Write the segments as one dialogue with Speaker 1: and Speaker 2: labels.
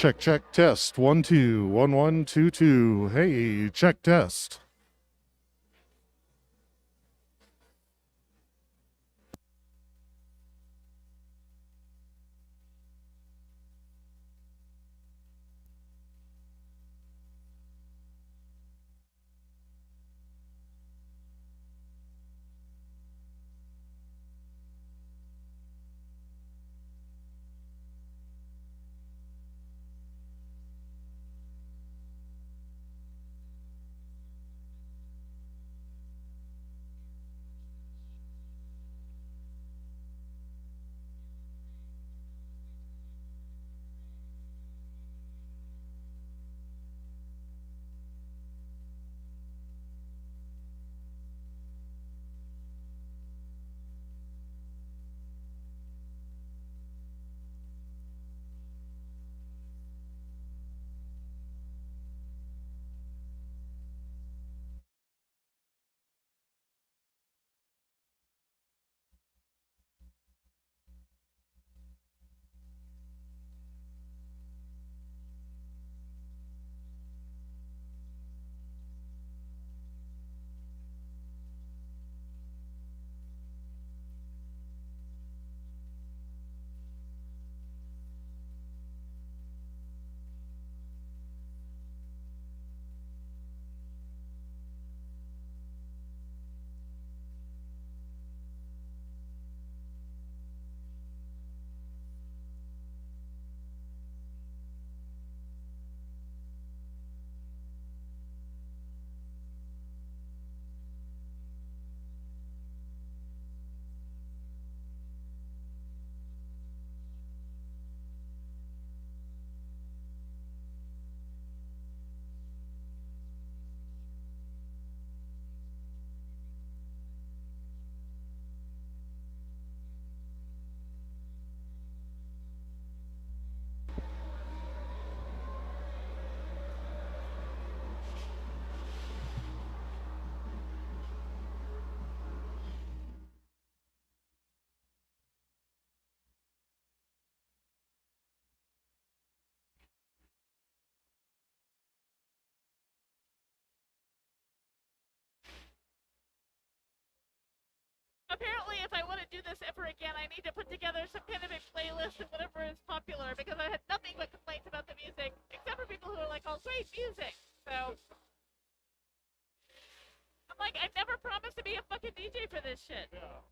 Speaker 1: Check, check, test. 1 2 1 1 2 2. Hey, check, test.
Speaker 2: Apparently, if I want to do this ever again, I need to put together some kind of a playlist of whatever is popular, because I had nothing but complaints about the music, except for people who are like, oh, great music. So, I'm like, I never promised to be a fucking DJ for this shit. Yeah.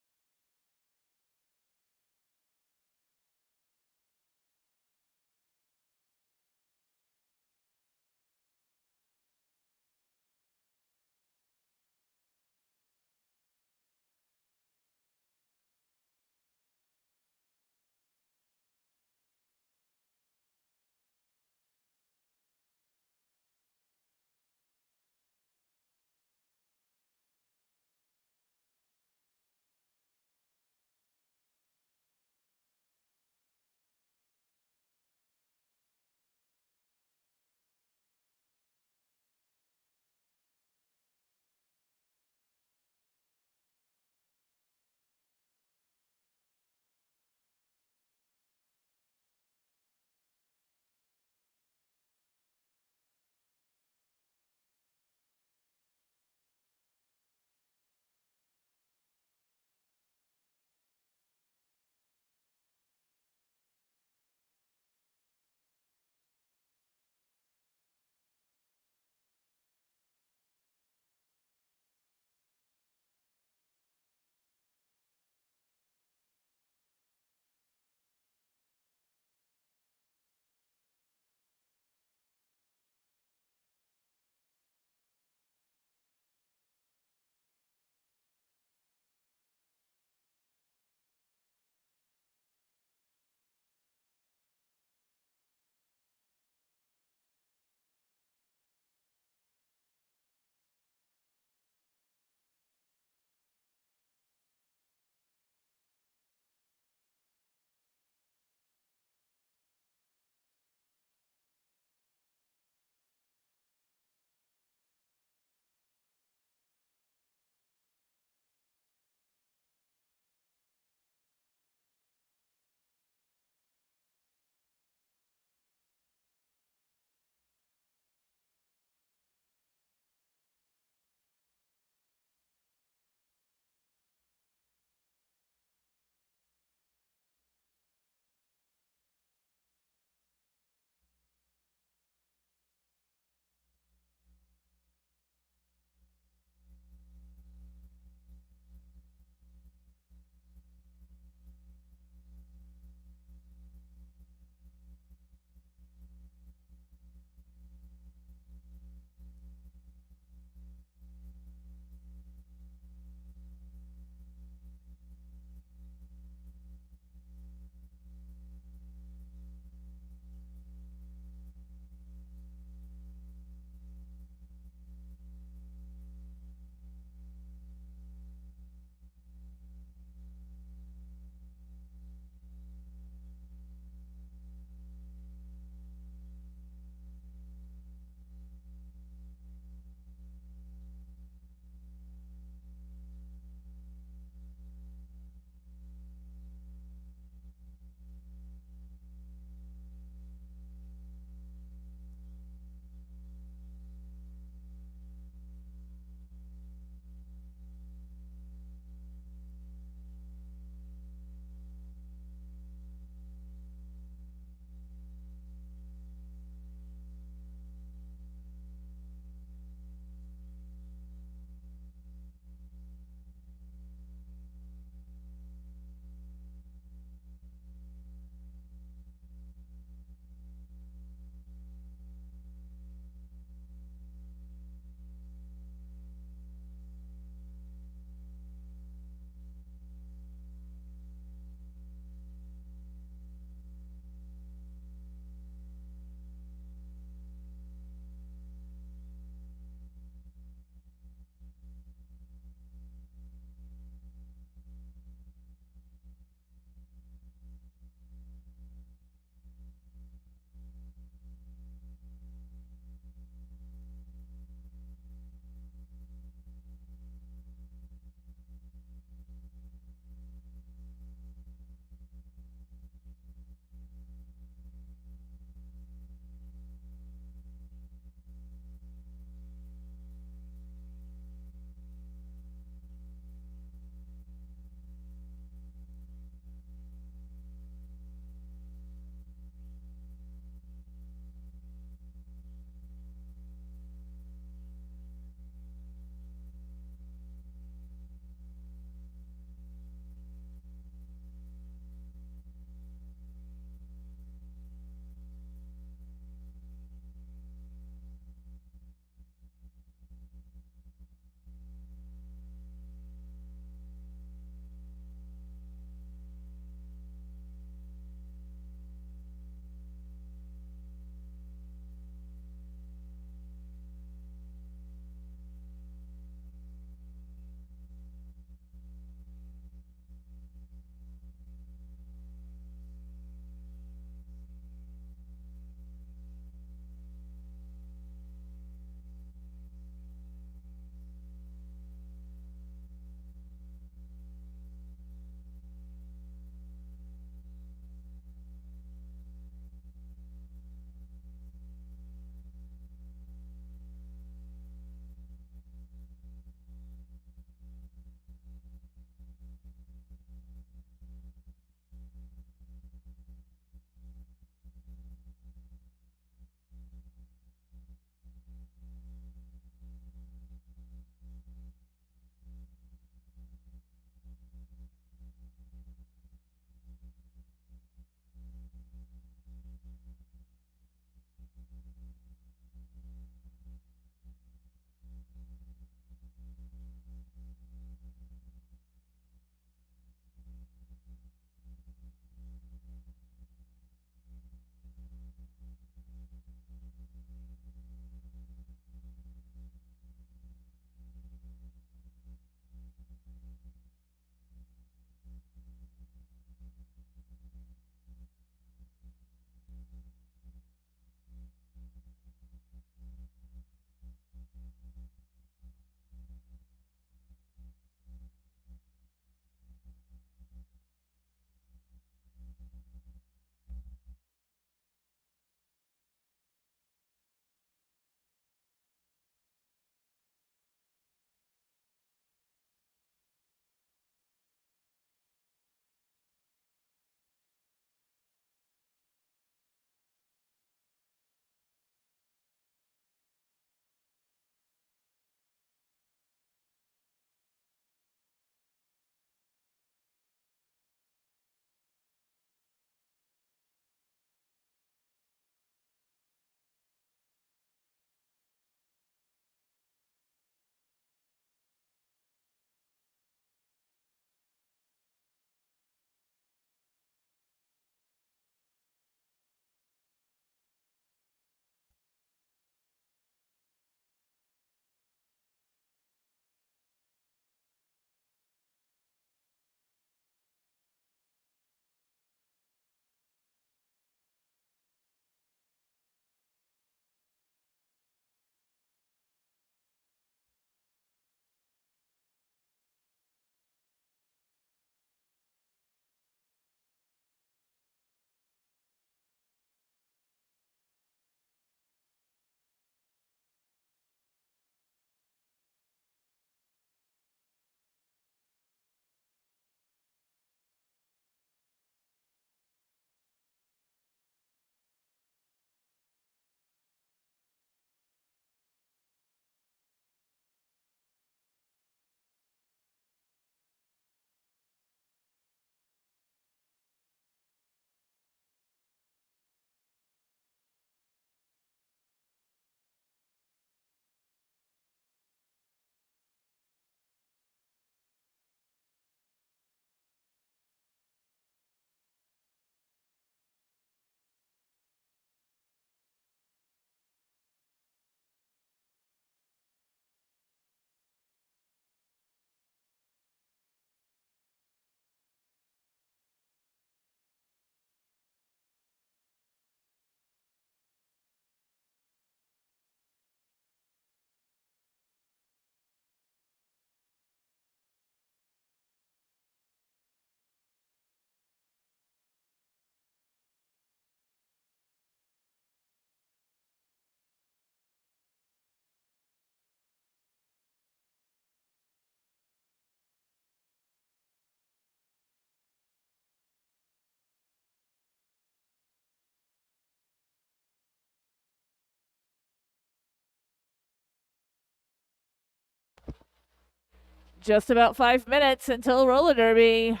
Speaker 2: Just about 5 minutes until roller derby.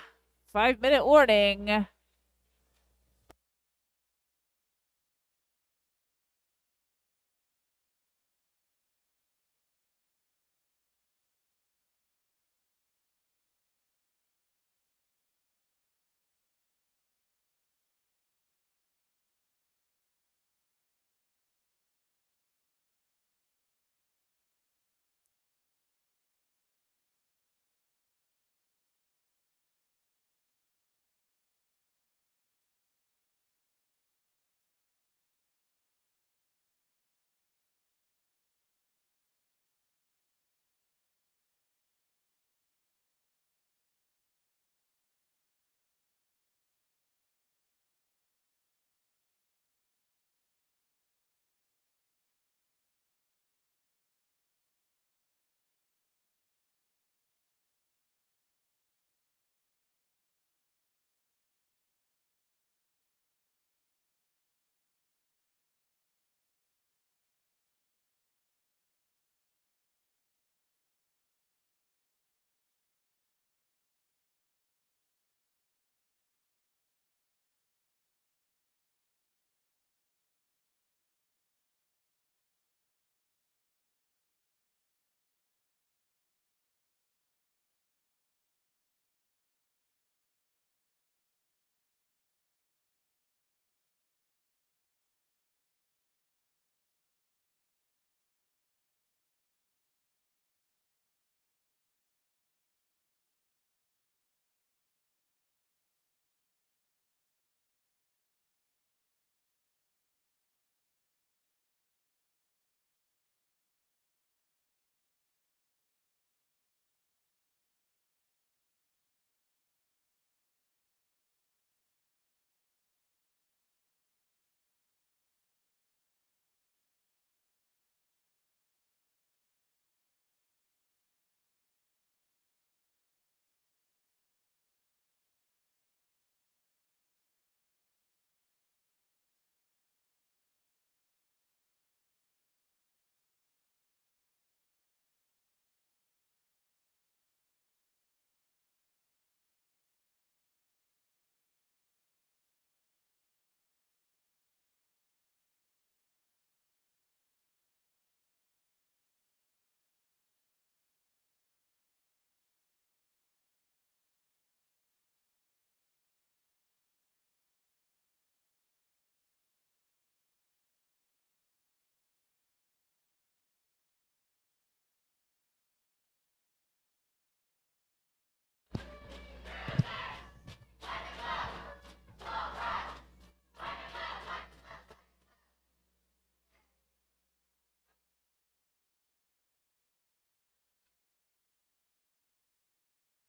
Speaker 2: 5-minute warning.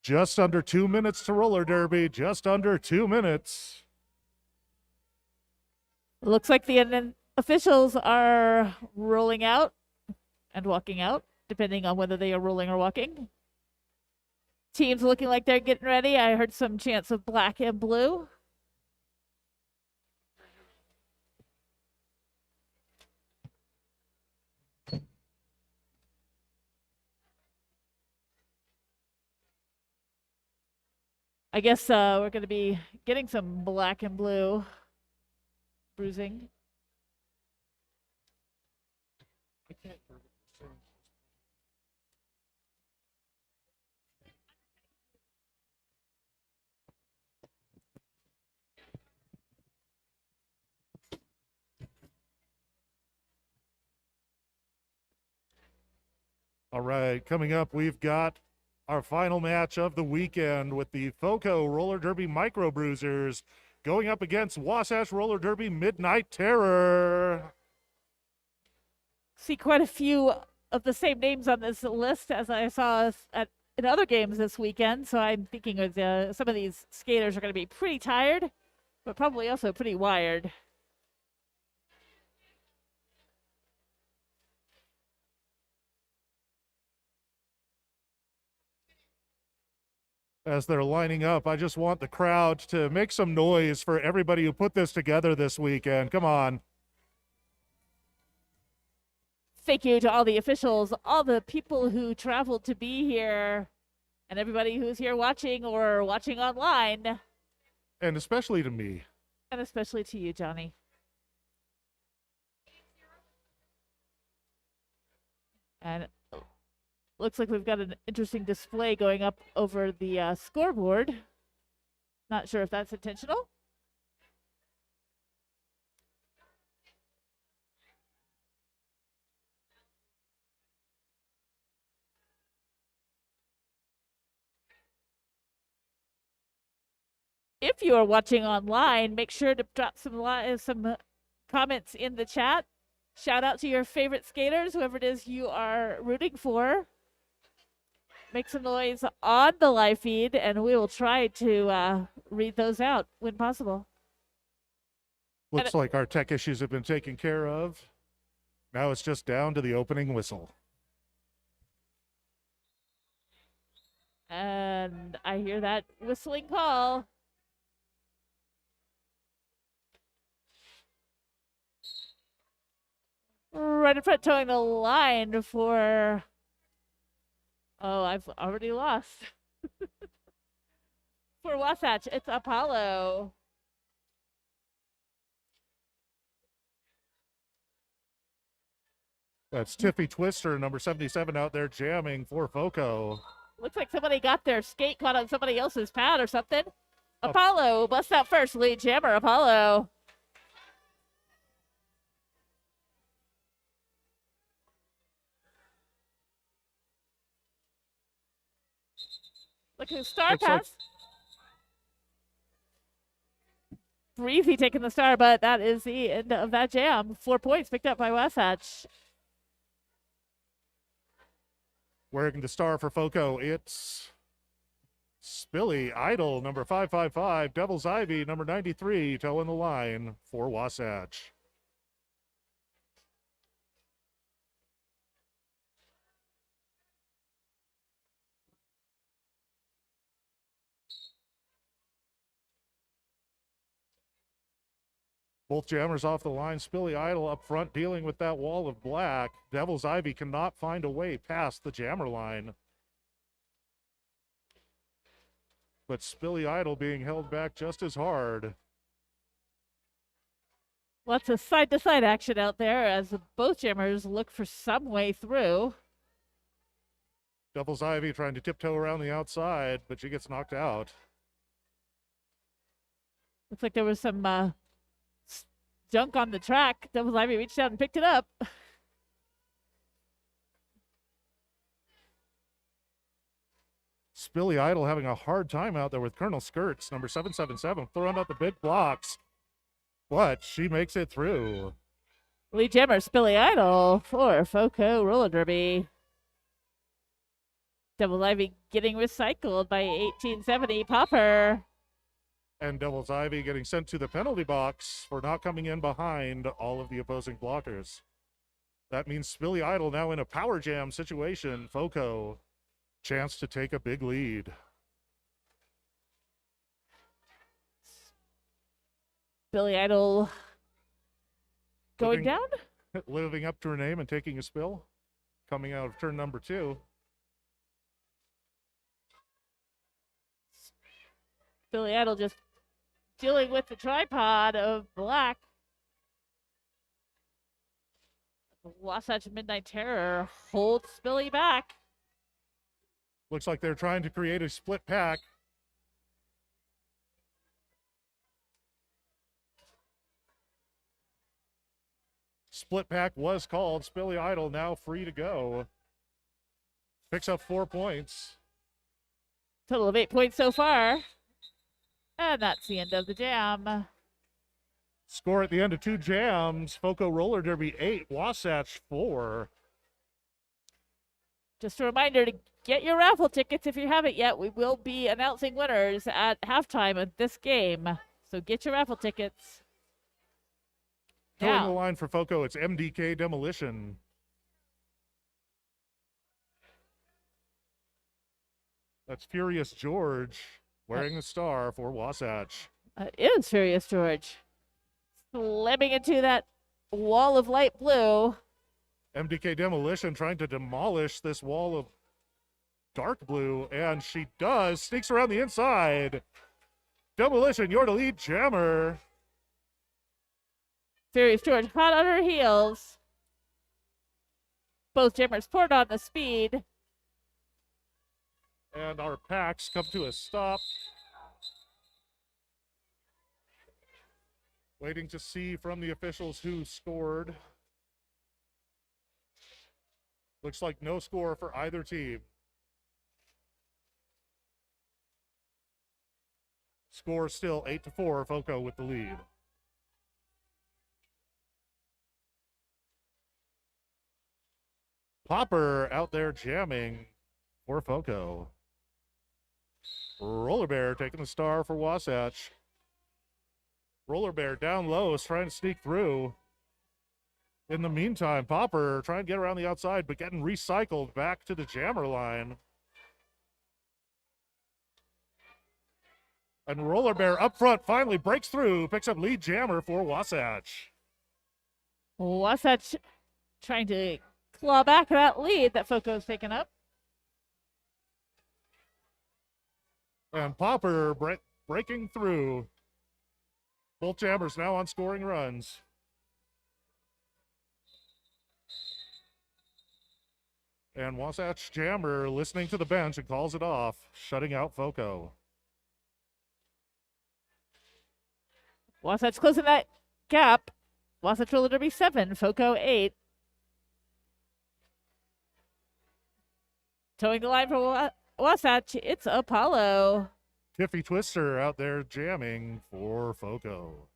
Speaker 1: Just under 2 minutes to roller derby. Just under 2 minutes.
Speaker 2: Looks like the officials are rolling out and walking out, depending on whether they are rolling or walking. Teams looking like they're getting ready. I heard some chants of black and blue. I guess we're going to be getting some black and blue bruising.
Speaker 1: All right, coming up, we've got our final match of the weekend with the FOCO Roller Derby Micro Bruisers going up against Wasatch Roller Derby Midnight Terror.
Speaker 2: See quite a few of the same names on this list as I saw in other games this weekend, so I'm thinking some of these skaters are going to be pretty tired, but probably also pretty wired.
Speaker 1: As they're lining up, I just want the crowd to make some noise for everybody who put this together this weekend. Come on.
Speaker 2: Thank you to all the officials, all the people who traveled to be here And everybody who's here watching or watching online,
Speaker 1: And especially to me.
Speaker 2: and especially to you, Johnny. And looks like we've got an interesting display going up over the scoreboard. Not sure if that's intentional. If you are watching online, make sure to drop some comments in the chat. Shout out to your favorite skaters, whoever it is you are rooting for. Make some noise on the live feed, and we will try to read those out when possible.
Speaker 1: Looks like our tech issues have been taken care of. Now it's just down to the opening whistle.
Speaker 2: And I hear that whistling call. Right in front, towing the line for... Oh, I've already lost. For Wasatch, it's Apollo.
Speaker 1: That's Tiffy Twister, number 77, out there jamming for FOCO.
Speaker 2: Looks like somebody got their skate caught on somebody else's pad or something. Apollo busts out first. Lead jammer, Apollo. Look who's star
Speaker 1: Looks
Speaker 2: pass. Breezy taking the star, but that is the end of that jam. 4 points picked up by Wasatch.
Speaker 1: Wearing the star for FOCO, it's Spilly Idol, number 555, Devil's Ivy, number 93, towing the line for Wasatch. Both jammers off the line. Spilly Idol up front dealing with that wall of black. Devil's Ivy cannot find a way past the jammer line. But Spilly Idol being held back just as hard.
Speaker 2: Lots of side-to-side action out there as both jammers look for some way through.
Speaker 1: Devil's Ivy trying to tiptoe around the outside, but she gets knocked out.
Speaker 2: Looks like there was some junk on the track. Devil's Ivy reached out and picked it up.
Speaker 1: Spilly Idol having a hard time out there with Colonel Skirts, number 777, throwing out the big blocks. But she makes it through.
Speaker 2: Lead jammer, Spilly Idol for FOCO roller derby. Devil's Ivy getting recycled by 1870 Popper.
Speaker 1: And Devil's Ivy getting sent to the penalty box for not coming in behind all of the opposing blockers. That means Spilly Idol now in a power jam situation. FOCO, chance to take a big lead.
Speaker 2: Spilly Idol going down?
Speaker 1: Living up to her name and taking a spill. Coming out of turn number 2.
Speaker 2: Spilly Idol just dealing with the tripod of black. Wasatch Midnight Terror holds Spilly back.
Speaker 1: Looks like they're trying to create a split pack. Split pack was called. Spilly Idol now free to go. Picks up 4 points.
Speaker 2: Total of 8 points so far. And that's the end of the jam.
Speaker 1: Score at the end of 2 jams. FOCO Roller Derby 8, Wasatch 4.
Speaker 2: Just a reminder to get your raffle tickets if you haven't yet. We will be announcing winners at halftime of this game. So get your raffle tickets.
Speaker 1: Towing the line for FOCO, it's MDK Demolition. That's Furious George wearing the star for Wasatch.
Speaker 2: It is Furious George. Slamming into that wall of light blue.
Speaker 1: MDK Demolition trying to demolish this wall of dark blue, and she does. Sneaks around the inside. Demolition, you're the lead jammer.
Speaker 2: Furious George hot on her heels. Both jammers poured on the speed.
Speaker 1: And our packs come to a stop. Waiting to see from the officials who scored. Looks like no score for either team. Score still 8-4, FOCO with the lead. Popper out there jamming for FOCO. Roller Bear taking the star for Wasatch. Roller Bear down low is trying to sneak through. In the meantime, Popper trying to get around the outside, but getting recycled back to the jammer line. And Roller Bear up front finally breaks through, picks up lead jammer for Wasatch.
Speaker 2: Wasatch trying to claw back that lead that FOCO's taken up.
Speaker 1: And Popper breaking through. Both jammers now on scoring runs. And Wasatch jammer listening to the bench and calls it off, shutting out FOCO.
Speaker 2: Wasatch closing that gap. Wasatch roller derby 7, FOCO 8. Towing the line for Wasatch, it's Apollo.
Speaker 1: Tiffy Twister out there jamming for FOCO.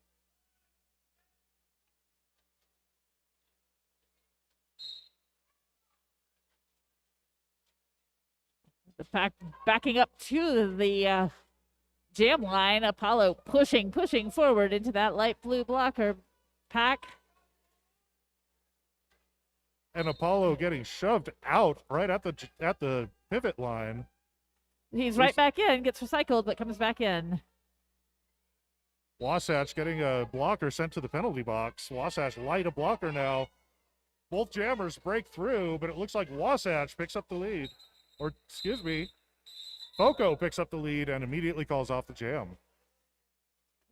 Speaker 2: The pack backing up to the jam line. Apollo pushing forward into that light blue blocker pack.
Speaker 1: And Apollo getting shoved out right at the pivot line.
Speaker 2: He's right back in, gets recycled, but comes back in.
Speaker 1: Wasatch getting a blocker sent to the penalty box. Wasatch light a blocker now. Both jammers break through, but it looks like Wasatch picks up the lead. Or, excuse me, FOCO picks up the lead and immediately calls off the jam.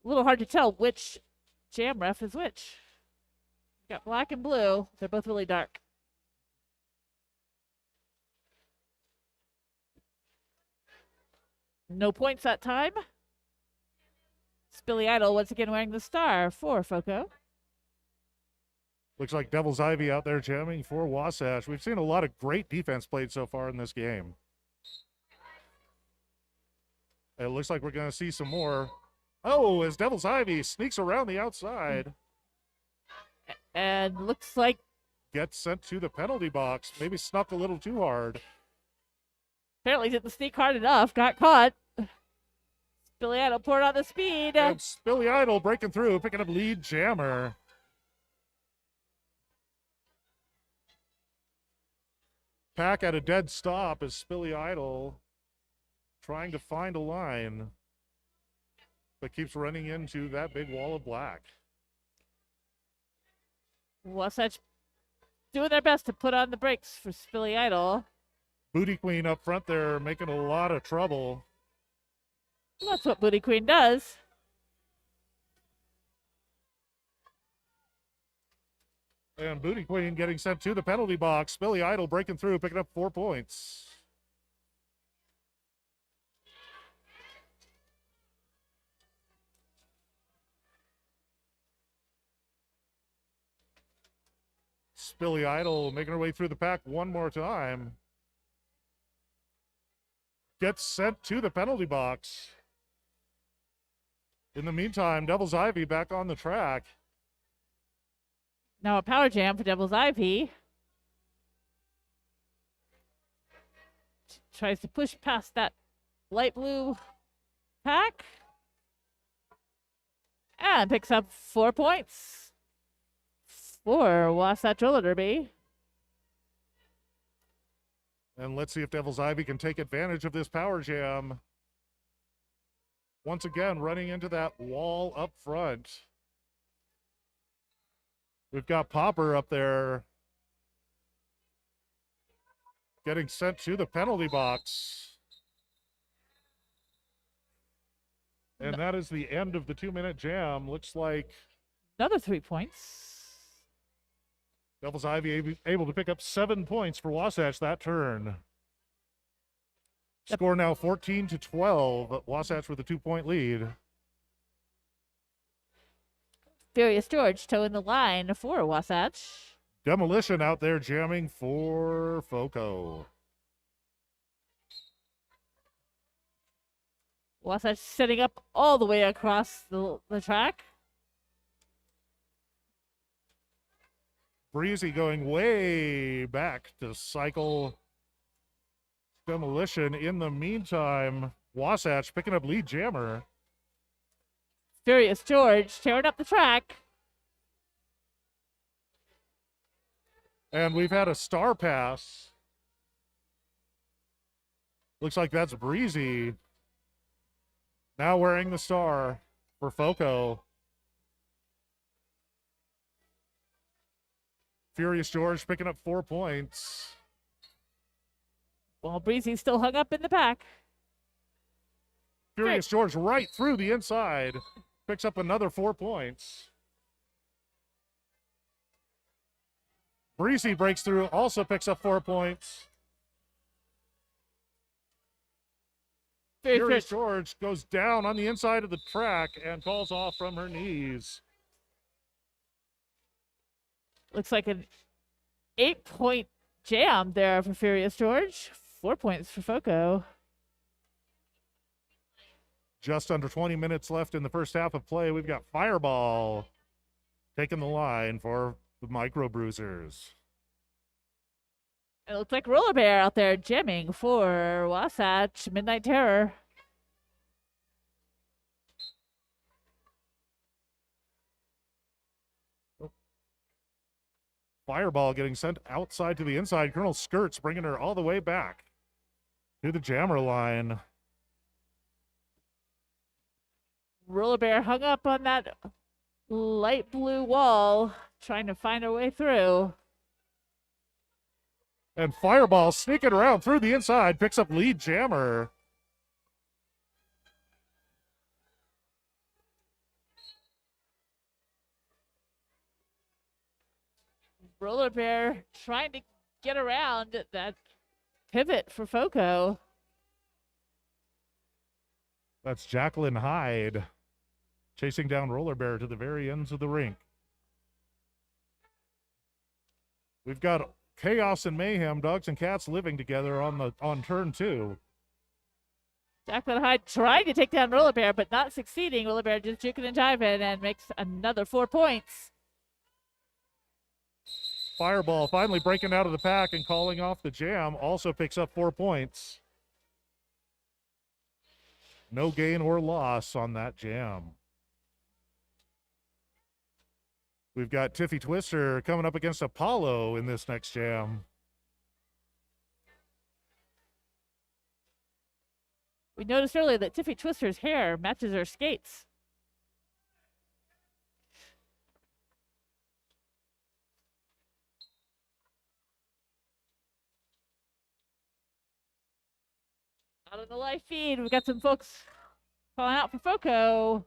Speaker 2: A little hard to tell which jam ref is which. Got black and blue. They're both really dark. No points that time. Spilly Idol once again wearing the star for FOCO.
Speaker 1: Looks like Devil's Ivy out there jamming for Wasatch. We've seen a lot of great defense played so far in this game. It looks like we're going to see some more. Oh, as Devil's Ivy sneaks around the outside.
Speaker 2: And looks like
Speaker 1: gets sent to the penalty box. Maybe snuck a little too hard.
Speaker 2: Apparently didn't sneak hard enough. Got caught. Spilly Idol poured on the speed.
Speaker 1: And Spilly Idol breaking through, picking up lead jammer. Pack at a dead stop as Spilly Idol trying to find a line, but keeps running into that big wall of black.
Speaker 2: Wasatch doing their best to put on the brakes for Spilly Idol.
Speaker 1: Booty Queen up front there making a lot of trouble.
Speaker 2: Well, that's what Booty Queen does.
Speaker 1: And Booty Queen getting sent to the penalty box. Spilly Idol breaking through, picking up 4 points. Spilly Idol making her way through the pack one more time. Gets sent to the penalty box. In the meantime, Devil's Ivy back on the track.
Speaker 2: Now a power jam for Devil's Ivy. Tries to push past that light blue pack. And picks up 4 points for Wasatch Roller Derby.
Speaker 1: And let's see if Devil's Ivy can take advantage of this power jam. Once again, running into that wall up front. We've got Popper up there getting sent to the penalty box. And that is the end of the 2-minute jam. Looks like
Speaker 2: Another 3 points.
Speaker 1: Devil's Ivy able to pick up 7 points for Wasatch that turn. Score now 14-12. Wasatch with a 2-point lead.
Speaker 2: Furious George toeing the line for Wasatch.
Speaker 1: Demolition out there jamming for FOCO.
Speaker 2: Wasatch setting up all the way across the track.
Speaker 1: Breezy going way back to cycle Demolition. In the meantime, Wasatch picking up lead jammer.
Speaker 2: Furious George tearing up the track.
Speaker 1: And we've had a star pass. Looks like that's Breezy. Now wearing the star for FOCO. Furious George picking up 4 points.
Speaker 2: Well, Breezy's still hung up in the pack.
Speaker 1: Furious George right through the inside. Picks up another 4 points. Breezy breaks through, also picks up 4 points. Furious George goes down on the inside of the track and falls off from her knees.
Speaker 2: Looks like an 8-point jam there for Furious George. 4 points for FOCO.
Speaker 1: Just under 20 minutes left in the first half of play. We've got Fireball taking the line for the Micro Bruisers.
Speaker 2: It looks like Roller Bear out there jamming for Wasatch Midnight Terror.
Speaker 1: Fireball getting sent outside to the inside. Colonel Skirts bringing her all the way back to the jammer line.
Speaker 2: Roller Bear hung up on that light blue wall, trying to find her way through.
Speaker 1: And Fireball sneaking around through the inside, picks up lead jammer.
Speaker 2: Roller Bear trying to get around that pivot for FOCO.
Speaker 1: That's Jacqueline Hyde chasing down Roller Bear to the very ends of the rink. We've got Chaos and Mayhem, Dogs and Cats living together on turn 2.
Speaker 2: Jacqueline Hyde trying to take down Roller Bear, but not succeeding. Roller Bear just juking and jiving and makes another 4 points.
Speaker 1: Fireball finally breaking out of the pack and calling off the jam, also picks up 4 points. No gain or loss on that jam. We've got Tiffy Twister coming up against Apollo in this next jam.
Speaker 2: We noticed earlier that Tiffy Twister's hair matches her skates. Out on the live feed, we've got some folks calling out for FOCO.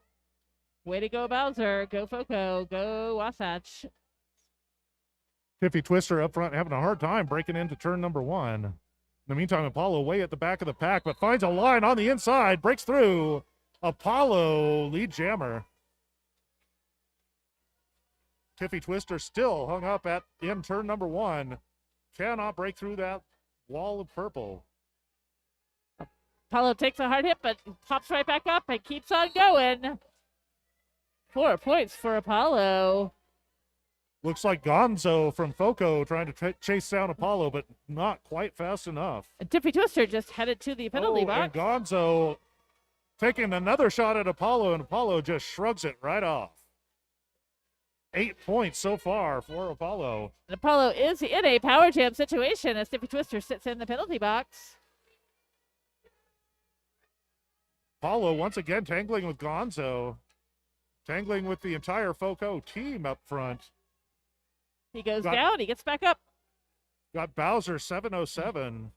Speaker 2: Way to go, Bowser. Go FOCO. Go Wasatch.
Speaker 1: Tiffy Twister up front having a hard time breaking into turn number 1. In the meantime, Apollo way at the back of the pack, but finds a line on the inside, breaks through. Apollo, lead jammer. Tiffy Twister still hung up in turn number 1. Cannot break through that wall of purple.
Speaker 2: Apollo takes a hard hit, but pops right back up and keeps on going. 4 points for Apollo.
Speaker 1: Looks like Gonzo from FOCO trying to chase down Apollo, but not quite fast enough.
Speaker 2: And Tiffy Twister just headed to the penalty box.
Speaker 1: And Gonzo taking another shot at Apollo, and Apollo just shrugs it right off. 8 points so far for Apollo.
Speaker 2: And Apollo is in a power jam situation as Tiffy Twister sits in the penalty box.
Speaker 1: Apollo once again tangling with Gonzo. Tangling with the entire FOCO team up front.
Speaker 2: He goes down, he gets back up.
Speaker 1: Got Bowser 707.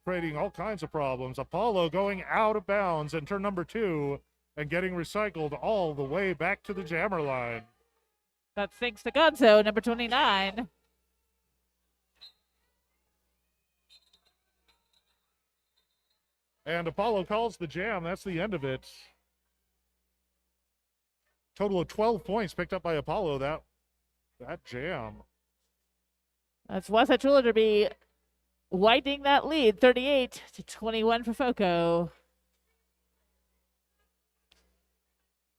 Speaker 1: Creating all kinds of problems. Apollo going out of bounds in turn number 2 and getting recycled all the way back to the jammer line.
Speaker 2: That's thanks to Gonzo, number 29.
Speaker 1: And Apollo calls the jam. That's the end of it. Total of 12 points picked up by Apollo that jam.
Speaker 2: That's Wasatch Roller Derby widening that lead, 38-21 for FOCO.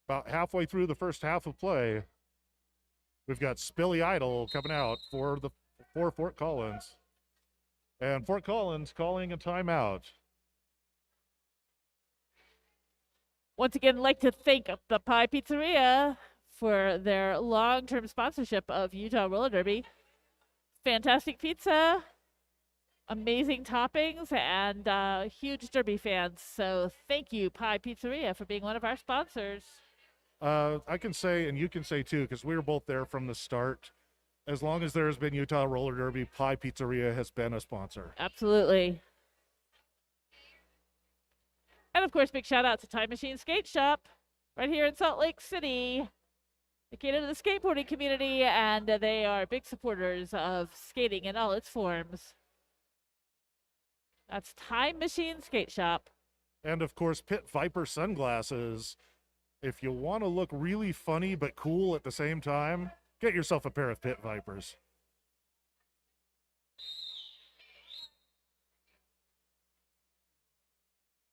Speaker 1: About halfway through the first half of play, we've got Spilly Idol coming out for Fort Collins. And Fort Collins calling a timeout.
Speaker 2: Once again, I'd like to thank the Pie Pizzeria for their long-term sponsorship of Utah Roller Derby. Fantastic pizza, amazing toppings, and huge Derby fans. So thank you, Pie Pizzeria, for being one of our sponsors.
Speaker 1: I can say, and you can say too, because we were both there from the start. As long as there has been Utah Roller Derby, Pie Pizzeria has been a sponsor.
Speaker 2: Absolutely. And of course, big shout out to Time Machine Skate Shop right here in Salt Lake City. They cater to the skateboarding community, and they are big supporters of skating in all its forms. That's Time Machine Skate Shop.
Speaker 1: And of course, Pit Viper sunglasses. If you want to look really funny but cool at the same time, get yourself a pair of Pit Vipers.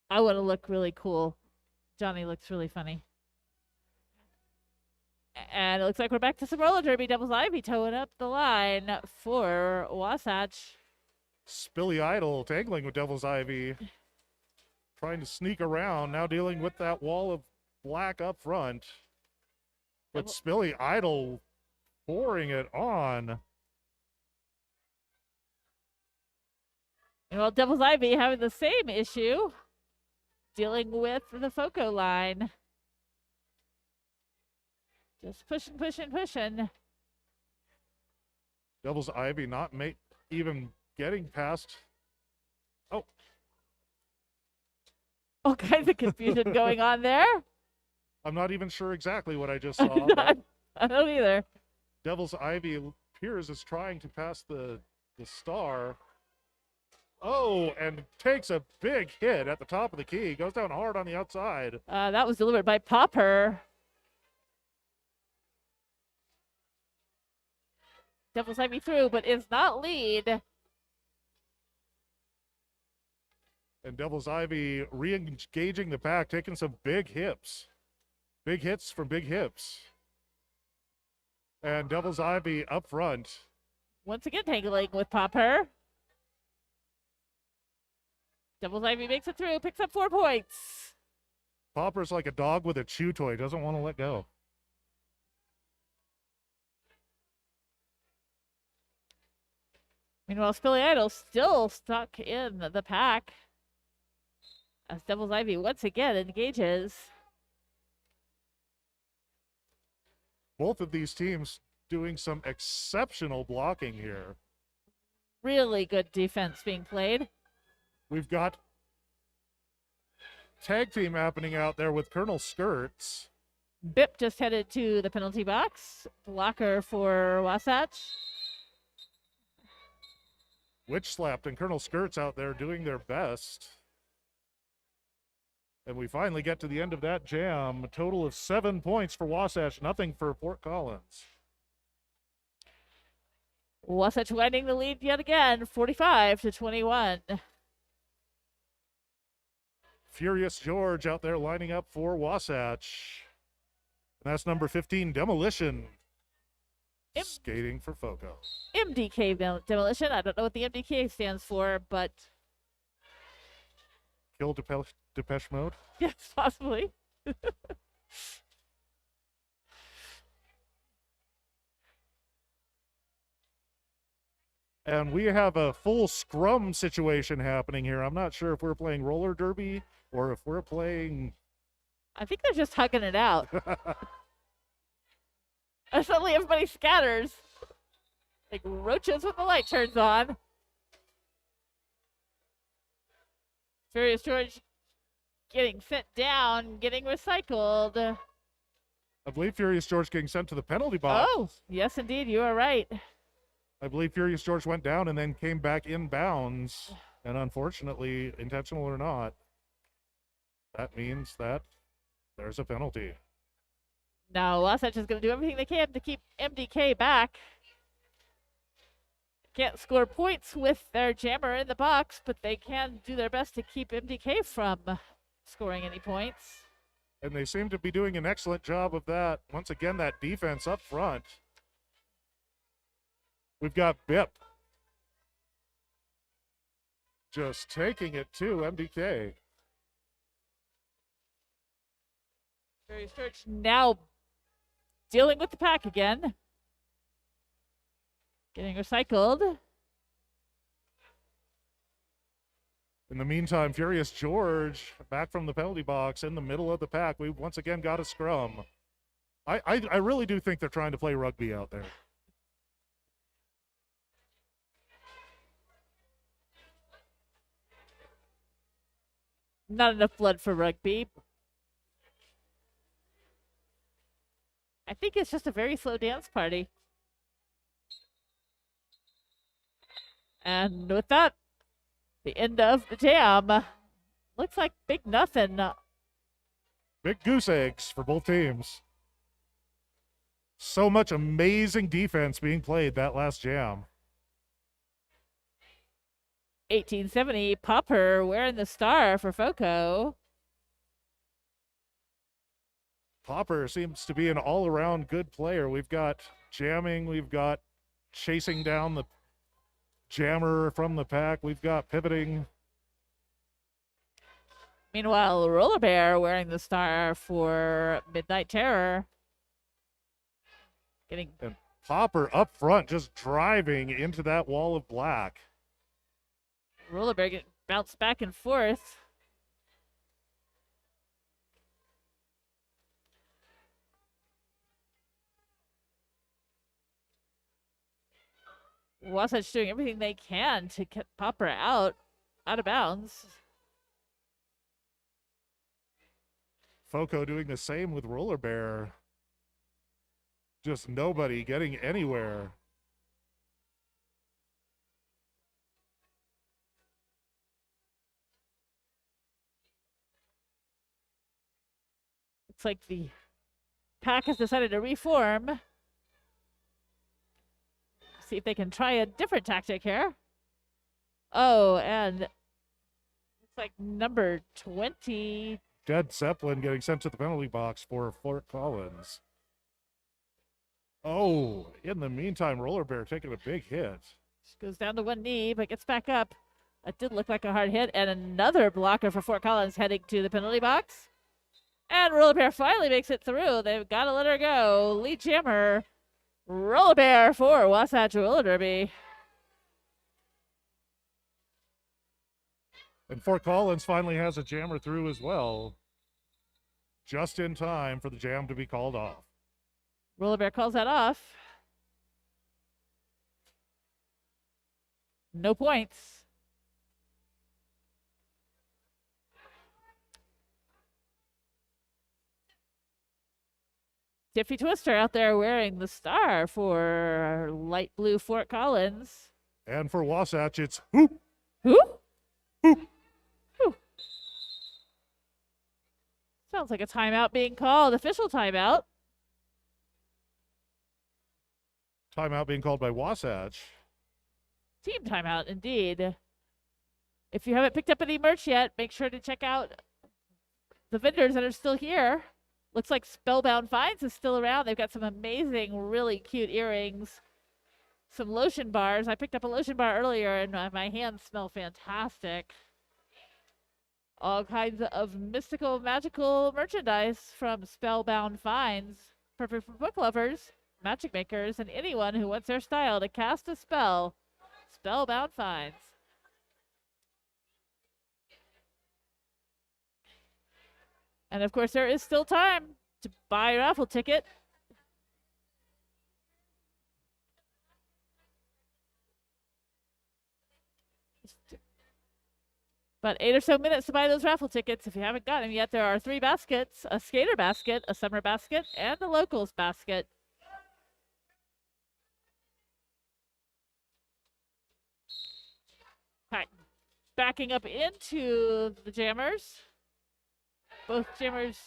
Speaker 2: I want to look really cool. Johnny looks really funny. And it looks like we're back to some roller derby. Devil's Ivy towing up the line for Wasatch.
Speaker 1: Spilly Idol tangling with Devil's Ivy. Trying to sneak around, now dealing with that wall of black up front. But Spilly Idol pouring it on.
Speaker 2: And well, Devil's Ivy having the same issue, dealing with the FOCO line. Just pushing, pushing, pushing.
Speaker 1: Devil's Ivy not even getting past. Oh.
Speaker 2: All kinds of confusion going on there.
Speaker 1: I'm not even sure exactly what I just saw.
Speaker 2: I don't either.
Speaker 1: Devil's Ivy appears as trying to pass the star. Oh, and takes a big hit at the top of the key. Goes down hard on the outside.
Speaker 2: That was delivered by Popper. Devil's Ivy through, but is not lead.
Speaker 1: And Devil's Ivy re-engaging the pack, taking some big hips. Big hits from big hips. And Devil's Ivy up front.
Speaker 2: Once again, tangling with Popper. Devil's Ivy makes it through, picks up 4 points.
Speaker 1: Popper's like a dog with a chew toy, doesn't want to let go.
Speaker 2: Meanwhile, Spilly Idol still stuck in the pack as Devil's Ivy once again engages.
Speaker 1: Both of these teams doing some exceptional blocking here.
Speaker 2: Really good defense being played.
Speaker 1: We've got tag team happening out there with Colonel Skirts.
Speaker 2: Bip just headed to the penalty box. Blocker for Wasatch.
Speaker 1: Witch slapped and Colonel Skirts out there doing their best. And we finally get to the end of that jam. A total of 7 points for Wasatch, nothing for Fort Collins.
Speaker 2: Wasatch winning the lead yet again, 45-21.
Speaker 1: Furious George out there lining up for Wasatch. And that's number 15, Demolition. Skating for FOCO.
Speaker 2: MDK Demolition. I don't know what the MDK stands for, but...
Speaker 1: Kill Depeche Mode?
Speaker 2: Yes, possibly.
Speaker 1: And we have a full scrum situation happening here. I'm not sure if we're playing roller derby or if we're playing...
Speaker 2: I think they're just hugging it out. And suddenly everybody scatters. Like roaches when the light turns on. Furious George getting sent down, getting recycled.
Speaker 1: I believe Furious George getting sent to the penalty box.
Speaker 2: Oh, yes, indeed. You are right.
Speaker 1: I believe Furious George went down and then came back inbounds. And unfortunately, intentional or not, that means that there's a penalty.
Speaker 2: Now, Wasatch is going to do everything they can to keep MDK back. Can't score points with their jammer in the box, but they can do their best to keep MDK from scoring any points.
Speaker 1: And they seem to be doing an excellent job of that. Once again, that defense up front. We've got Bip just taking it to MDK.
Speaker 2: Furious George now dealing with the pack again. Getting recycled.
Speaker 1: In the meantime, Furious George back from the penalty box in the middle of the pack. We've once again got a scrum. I really do think they're trying to play rugby out there.
Speaker 2: Not enough blood for rugby. I think it's just a very slow dance party. And with that, the end of the jam. Looks like big nothing.
Speaker 1: Big goose eggs for both teams. So much amazing defense being played that last jam.
Speaker 2: 1870, Popper wearing the star for FOCO.
Speaker 1: Popper seems to be an all-around good player. We've got jamming, we've got chasing down the jammer from the pack, we've got pivoting.
Speaker 2: Meanwhile, Roller Bear wearing the star for Midnight Terror. Getting
Speaker 1: And Popper up front just driving into that wall of black.
Speaker 2: Roller Bear getting bounced back and forth. Wasatch doing everything they can to get Popper out of bounds.
Speaker 1: FOCO doing the same with Roller Bear. Just nobody getting anywhere.
Speaker 2: Looks like the pack has decided to reform. See if they can try a different tactic here. Oh, and looks like number 20.
Speaker 1: Dead Zeppelin getting sent to the penalty box for Fort Collins. Oh, in the meantime, Roller Bear taking a big hit.
Speaker 2: She goes down to one knee, but gets back up. That did look like a hard hit. And another blocker for Fort Collins heading to the penalty box. And Roller Bear finally makes it through. They've got to let her go. Lead jammer, Roller Bear for Wasatch Roller Derby.
Speaker 1: And Fort Collins finally has a jammer through as well. Just in time for the jam to be called off.
Speaker 2: Roller Bear calls that off. No points. Tiffy Twister out there wearing the star for light blue Fort Collins.
Speaker 1: And for Wasatch, it's whoop,
Speaker 2: Who?
Speaker 1: whoop.
Speaker 2: Who? Sounds like a timeout being called. Official timeout.
Speaker 1: Timeout being called by Wasatch.
Speaker 2: Team timeout, indeed. If you haven't picked up any merch yet, make sure to check out the vendors that are still here. Looks like Spellbound Finds is still around. They've got some amazing, really cute earrings. Some lotion bars. I picked up a lotion bar earlier, and my hands smell fantastic. All kinds of mystical, magical merchandise from Spellbound Finds. Perfect for book lovers, magic makers, and anyone who wants their style to cast a spell. Spellbound Finds. And of course, there is still time to buy a raffle ticket. About 8 or so minutes to buy those raffle tickets. If you haven't got them yet, there are 3 baskets, a skater basket, a summer basket, and a locals basket. Backing up into the jammers. Both jammers.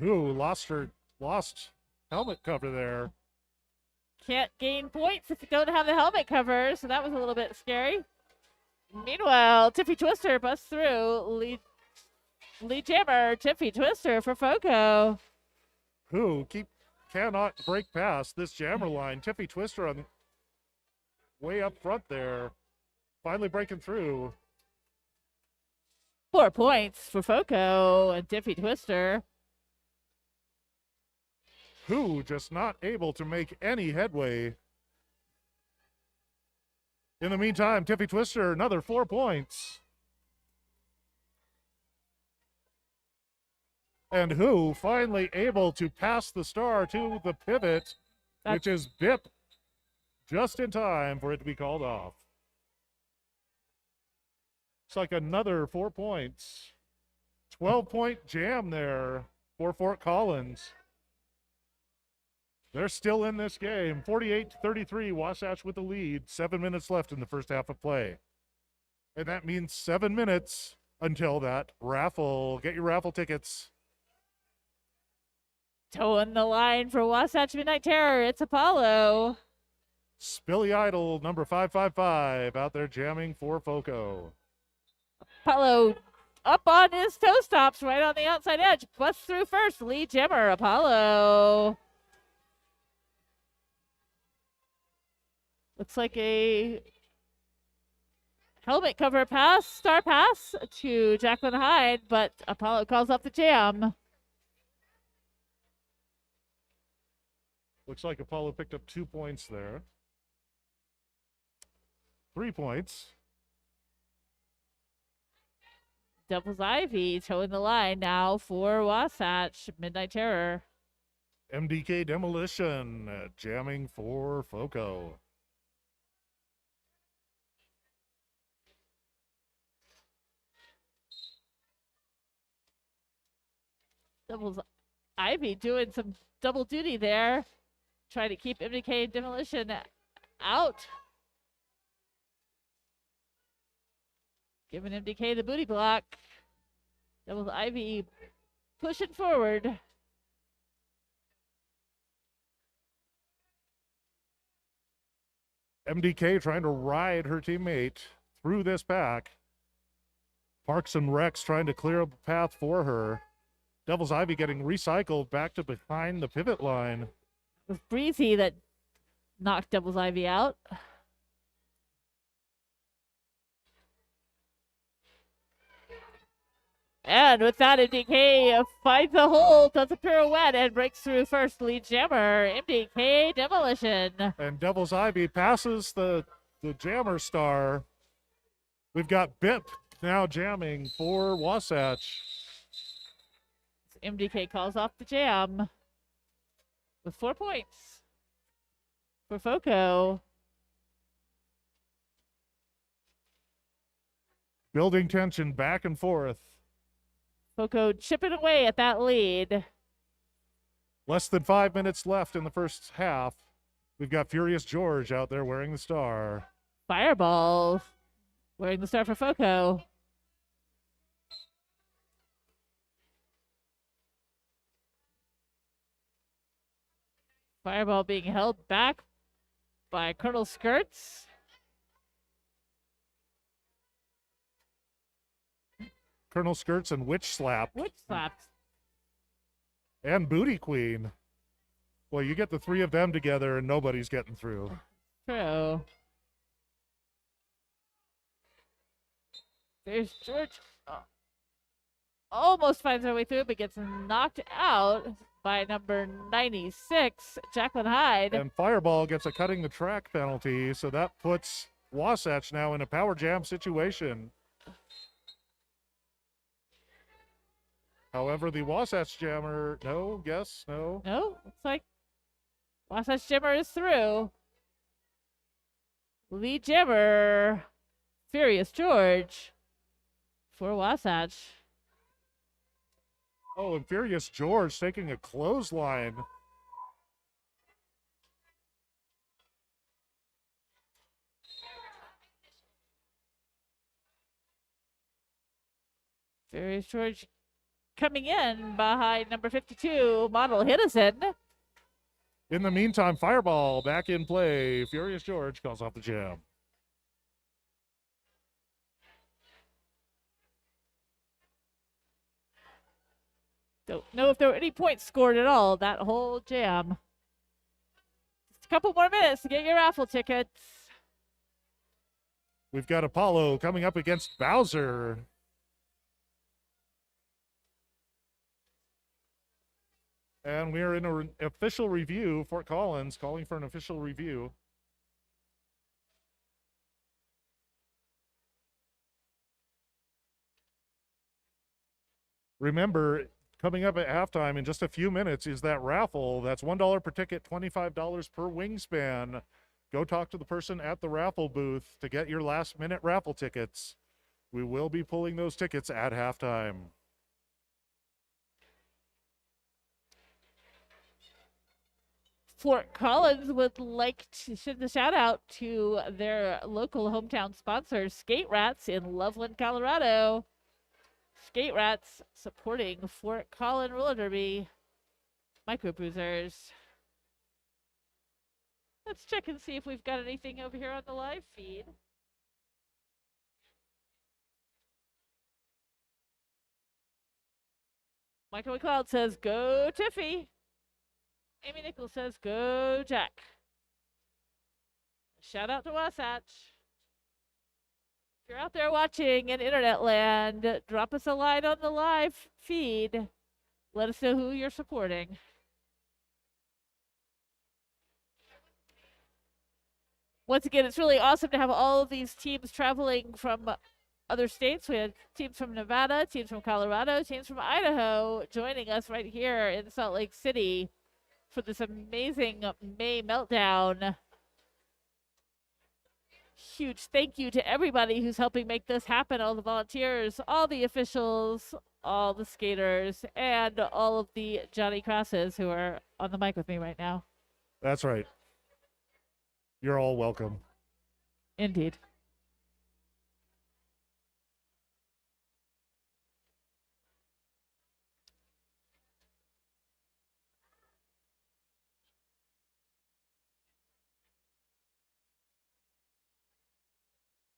Speaker 1: Ooh, lost helmet cover there.
Speaker 2: Can't gain points if you don't have the helmet cover, so that was a little bit scary. Meanwhile, Tiffy Twister busts through. Lead jammer, Tiffy Twister for FOCO.
Speaker 1: Who cannot break past this jammer line. Tiffy Twister on way up front there. Finally breaking through.
Speaker 2: 4 points for FOCO and Tiffy Twister.
Speaker 1: Who just not able to make any headway. In the meantime, Tiffy Twister, another 4 points. And who finally able to pass the star to the pivot, which is Bip, just in time for it to be called off. It's like another 4 points. 12-point jam there for Fort Collins. They're still in this game. 48-33, Wasatch with the lead. 7 minutes left in the first half of play. And that means 7 minutes until that raffle. Get your raffle tickets.
Speaker 2: Towing the line for Wasatch Midnight Terror. It's Apollo.
Speaker 1: Spilly Idol, number 555, out there jamming for FOCO.
Speaker 2: Apollo up on his toe stops right on the outside edge. Busts through first. Lead jammer, Apollo. Looks like a helmet cover pass, star pass to Jacqueline Hyde, but Apollo calls off the jam.
Speaker 1: Looks like Apollo picked up 2 points there. 3 points.
Speaker 2: Devil's Ivy towing the line now for Wasatch Midnight Terror.
Speaker 1: MDK Demolition jamming for FOCO.
Speaker 2: Devil's Ivy doing some double duty there. Trying to keep MDK Demolition out. Giving MDK the booty block. Devil's Ivy pushing forward.
Speaker 1: MDK trying to ride her teammate through this pack. Parks and Rex trying to clear a path for her. Devil's Ivy getting recycled back to behind the pivot line.
Speaker 2: It was Breezy that knocked Devil's Ivy out. And with that, MDK finds the hole, does a pirouette, and breaks through first. Lead jammer, MDK Demolition.
Speaker 1: And Devil's Ivy passes the jammer star. We've got Bip now jamming for Wasatch.
Speaker 2: MDK calls off the jam with 4 points for FOCO.
Speaker 1: Building tension back and forth.
Speaker 2: FOCO chipping away at that lead.
Speaker 1: Less than 5 minutes left in the first half. We've got Furious George out there wearing the star.
Speaker 2: Fireball wearing the star for FOCO. Fireball being held back by Colonel Skirts.
Speaker 1: Colonel Skirts and Witch Slap.
Speaker 2: Witch slaps.
Speaker 1: And Booty Queen. Well, you get the 3 of them together and nobody's getting through.
Speaker 2: True. There's George. Almost finds her way through, but gets knocked out by number 96, Jacqueline Hyde.
Speaker 1: And Fireball gets a cutting the track penalty, so that puts Wasatch now in a power jam situation. However, the Wasatch jammer, no, yes, no.
Speaker 2: No, looks like Wasatch Jammer is through. Lead Jammer, Furious George for Wasatch.
Speaker 1: Oh, and Furious George taking a clothesline.
Speaker 2: Furious George coming in behind number 52, Model Hiddison.
Speaker 1: In the meantime, Fireball back in play. Furious George calls off the jam.
Speaker 2: Don't know if there were any points scored at all that whole jam. Just a couple more minutes to get your raffle tickets.
Speaker 1: We've got Apollo coming up against Bowser. And we're in an official review. Fort Collins calling for an official review. Remember, coming up at halftime in just a few minutes is that raffle. That's $1 per ticket, $25 per wingspan. Go talk to the person at the raffle booth to get your last-minute raffle tickets. We will be pulling those tickets at halftime.
Speaker 2: Fort Collins would like to send a shout out to their local hometown sponsor, Skate Rats in Loveland, Colorado. Skate Rats supporting Fort Collins Roller Derby microbruisers. Let's check and see if we've got anything over here on the live feed. Michael McLeod says, go Tiffy. Amy Nichols says, go Jack. Shout out to Wasatch. If you're out there watching in internet land, drop us a line on the live feed. Let us know who you're supporting. Once again, it's really awesome to have all of these teams traveling from other states. We had teams from Nevada, teams from Colorado, teams from Idaho joining us right here in Salt Lake City for this amazing May Meltdown. Huge thank you to everybody who's helping make this happen, all the volunteers, all the officials, all the skaters, and all of the Johnny Crosses who are on the mic with me right now.
Speaker 1: That's right. You're all welcome.
Speaker 2: Indeed.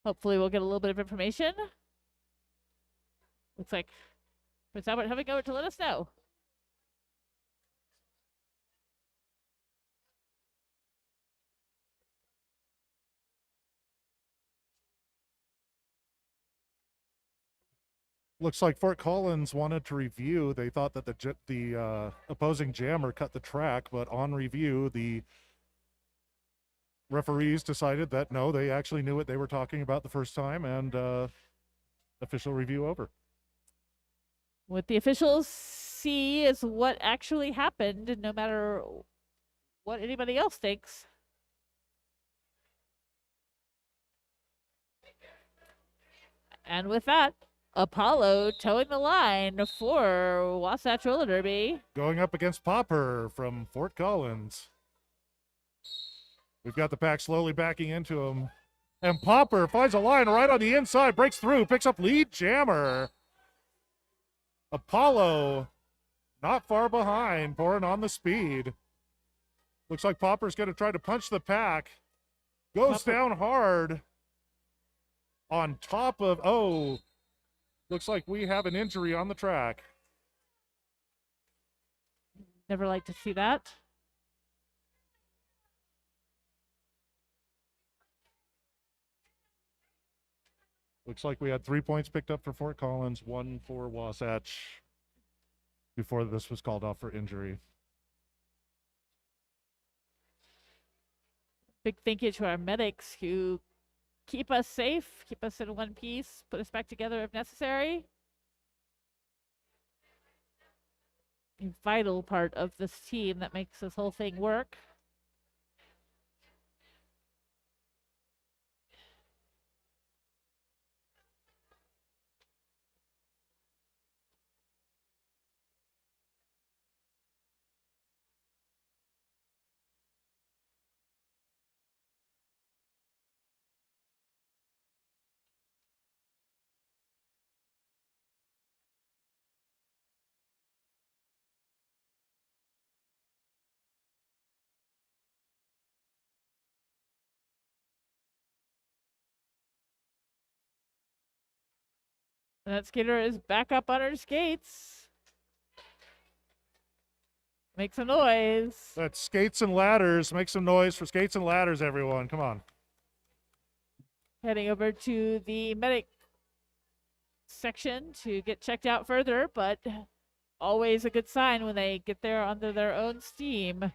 Speaker 2: Hopefully we'll get a little bit of information. Looks like Prince Albert having over to let us know.
Speaker 1: Looks like Fort Collins wanted to review. They thought that the opposing jammer cut the track, but on review, the referees decided that no, they actually knew what they were talking about the first time, and official review over.
Speaker 2: What the officials see is what actually happened, no matter what anybody else thinks. And with that, Apollo towing the line for Wasatch Roller Derby.
Speaker 1: Going up against Popper from Fort Collins. We've got the pack slowly backing into him. And Popper finds a line right on the inside, breaks through, picks up lead jammer. Apollo not far behind, pouring on the speed. Looks like Popper's going to try to punch the pack. Goes down hard on top of, oh, looks like we have an injury on the track.
Speaker 2: Never like to see that.
Speaker 1: Looks like we had 3 points picked up for Fort Collins, 1 for Wasatch before this was called off for injury.
Speaker 2: Big thank you to our medics who keep us safe, keep us in one piece, put us back together if necessary. A vital part of this team that makes this whole thing work. And that skater is back up on her skates. Make some noise.
Speaker 1: That's skates and ladders. Make some noise for skates and ladders, everyone. Come on.
Speaker 2: Heading over to the medic section to get checked out further, but always a good sign when they get there under their own steam.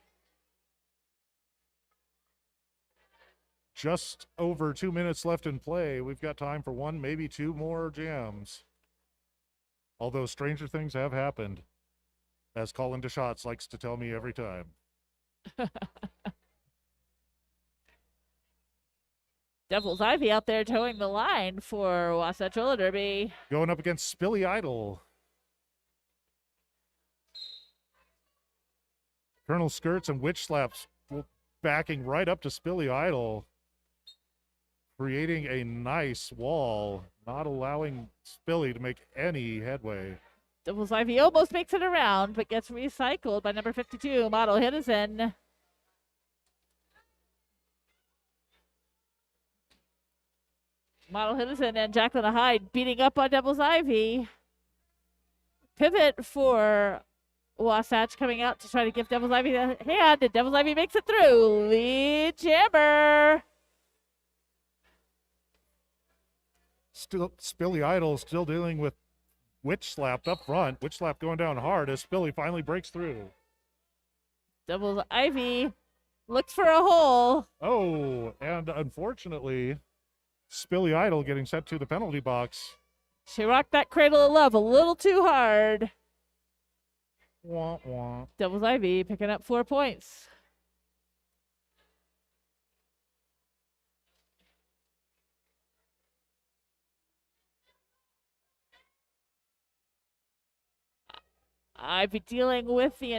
Speaker 1: Just over 2 minutes left in play. We've got time for one, maybe two more jams. Although stranger things have happened, as Colin Deschatz likes to tell me every time.
Speaker 2: Devil's Ivy out there towing the line for Wasatch Roller Derby.
Speaker 1: Going up against Spilly Idol. Colonel Skirts and Witch Slaps backing right up to Spilly Idol, creating a nice wall, not allowing Spilly to make any headway.
Speaker 2: Devil's Ivy almost makes it around, but gets recycled by number 52, Model Hiddison. Model Hiddison and Jacqueline Hyde beating up on Devil's Ivy. Pivot for Wasatch coming out to try to give Devil's Ivy the hand, and Devil's Ivy makes it through. Lead jammer.
Speaker 1: Still, Spilly Idol still dealing with Witch Slapped up front. Witch Slap going down hard as Spilly finally breaks through.
Speaker 2: Devil's Ivy looks for a hole.
Speaker 1: Oh, and unfortunately, Spilly Idol getting sent to the penalty box.
Speaker 2: She rocked that cradle of love a little too hard.
Speaker 1: Wah, wah.
Speaker 2: Devil's Ivy picking up 4 points. I'd be dealing with the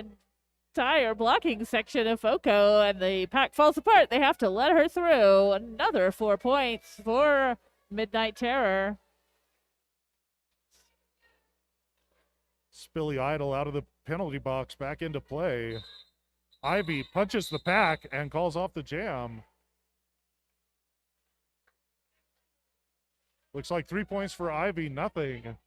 Speaker 2: entire blocking section of FOCO, and the pack falls apart. They have to let her through. Another 4 points for Midnight Terror.
Speaker 1: Spilly Idol out of the penalty box back into play. Ivy punches the pack and calls off the jam. Looks like 3 points for Ivy, nothing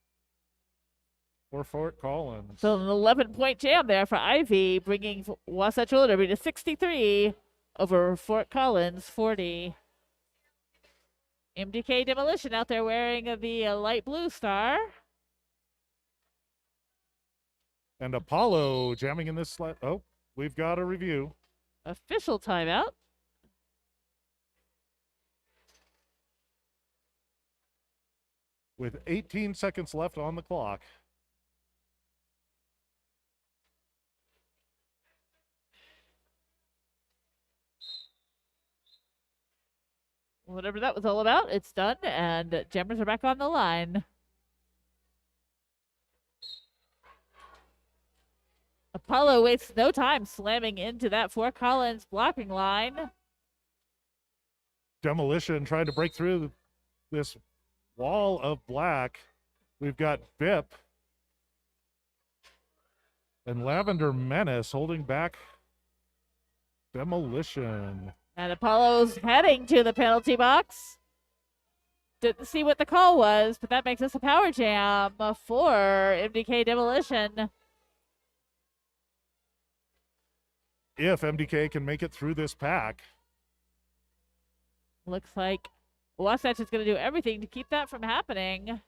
Speaker 1: for Fort Collins.
Speaker 2: So an 11-point jam there for Ivy, bringing Wasatch Roller Derby to 63 over Fort Collins 40. MDK Demolition out there wearing the light blue star.
Speaker 1: And Apollo jamming in this slot. Oh, we've got a review.
Speaker 2: Official timeout.
Speaker 1: With 18 seconds left on the clock.
Speaker 2: Whatever that was all about, it's done, and jammers are back on the line. Apollo wastes no time slamming into that Fort Collins blocking line.
Speaker 1: Demolition trying to break through this wall of black. We've got Bip and Lavender Menace holding back Demolition.
Speaker 2: And Apollo's heading to the penalty box. Didn't see what the call was, but that makes us a power jam for MDK Demolition.
Speaker 1: If MDK can make it through this pack.
Speaker 2: Looks like Wasatch is going to do everything to keep that from happening.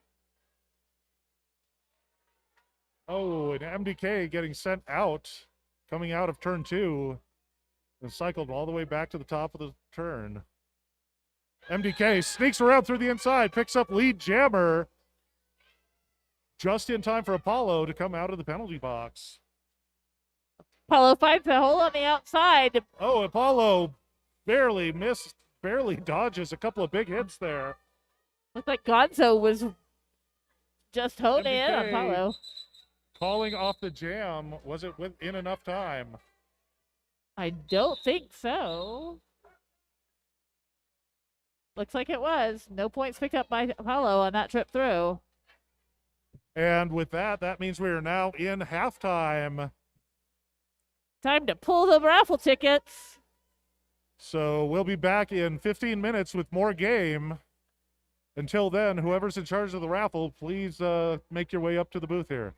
Speaker 1: Oh, and MDK getting sent out, coming out of turn 2, and cycled all the way back to the top of the turn. MDK sneaks around through the inside, picks up lead jammer, just in time for Apollo to come out of the penalty box.
Speaker 2: Apollo finds the hole on the outside.
Speaker 1: Oh, Apollo barely dodges a couple of big hits there.
Speaker 2: Looked like Gonzo was just honing in on
Speaker 1: MDK
Speaker 2: Apollo.
Speaker 1: calling off the jam. Was it within enough time?
Speaker 2: I don't think so. Looks like it was. No points picked up by Apollo on that trip through.
Speaker 1: And with that, that means we are now in halftime.
Speaker 2: Time to pull the raffle tickets.
Speaker 1: So we'll be back in 15 minutes with more game. Until then, whoever's in charge of the raffle, please make your way up to the booth here.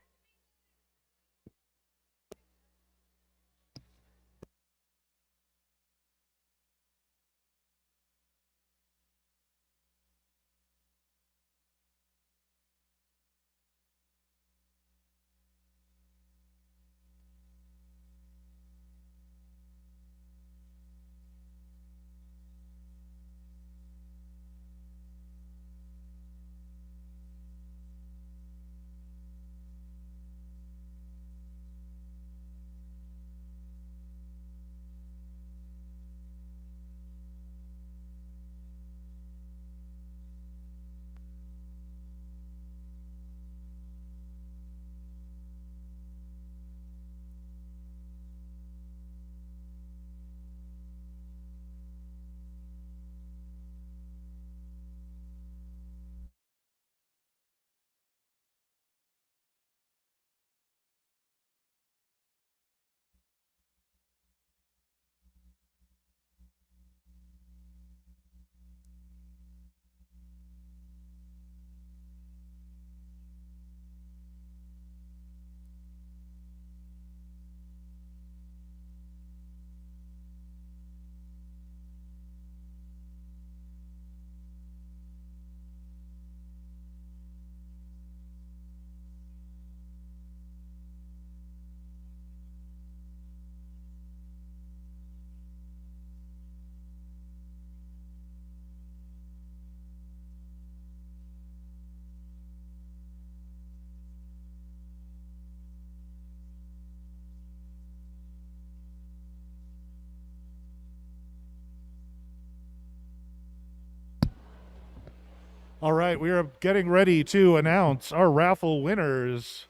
Speaker 1: All right, we are getting ready to announce our raffle winners.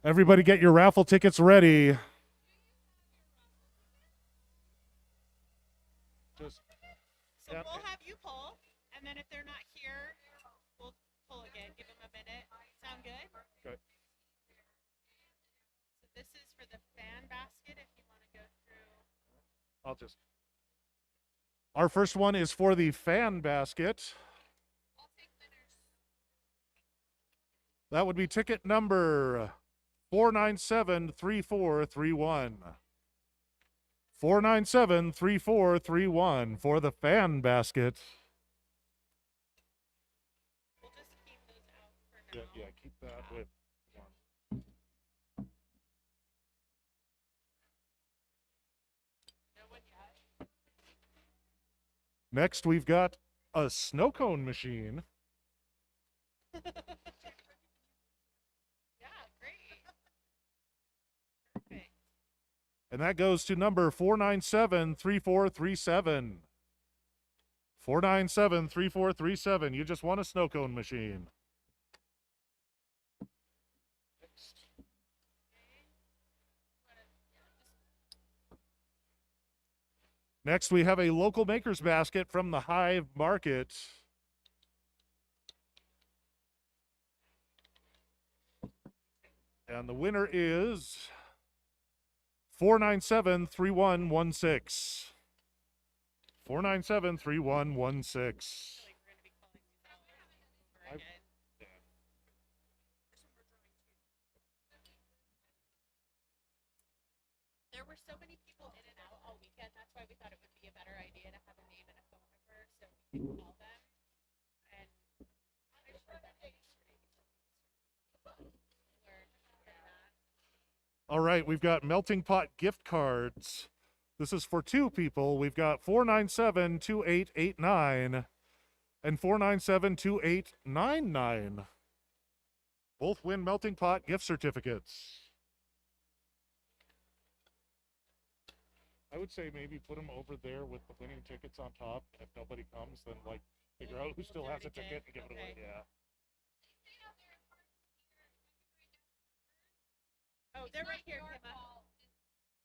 Speaker 1: Everybody get your raffle tickets ready.
Speaker 3: So we'll have you pull, and then if they're not here, we'll pull again. Give them a minute. Sound good?
Speaker 1: Okay.
Speaker 3: So this is for the fan basket if you want to go through.
Speaker 1: Our first one is for the fan basket.
Speaker 3: I'll take winners.
Speaker 1: That would be ticket number 4973431. 4973431 for the fan basket.
Speaker 3: We'll just keep those out for now.
Speaker 1: Yeah, keep that with one.
Speaker 3: No one yet.
Speaker 1: Next, we've got a snow cone machine.
Speaker 3: Yeah, great. Perfect.
Speaker 1: And that goes to number 4973437. 4973437. You just won a snow cone machine. Next, we have a local maker's basket from the Hive Market. And the winner is 4973116. 4973116.
Speaker 3: There were so many people in and out all weekend. That's why we thought it would be a better idea to have a name and a phone number so we can call them. And I'm sure that they learn that.
Speaker 1: All right, we've got melting pot gift cards. This is for two people. We've got 4972889 and 4972899. Both win melting pot gift certificates. I would say maybe put them over there with the winning tickets on top. If nobody comes, then like figure out who still has a ticket and give it away. Yeah.
Speaker 3: Oh, they're right here, Emma.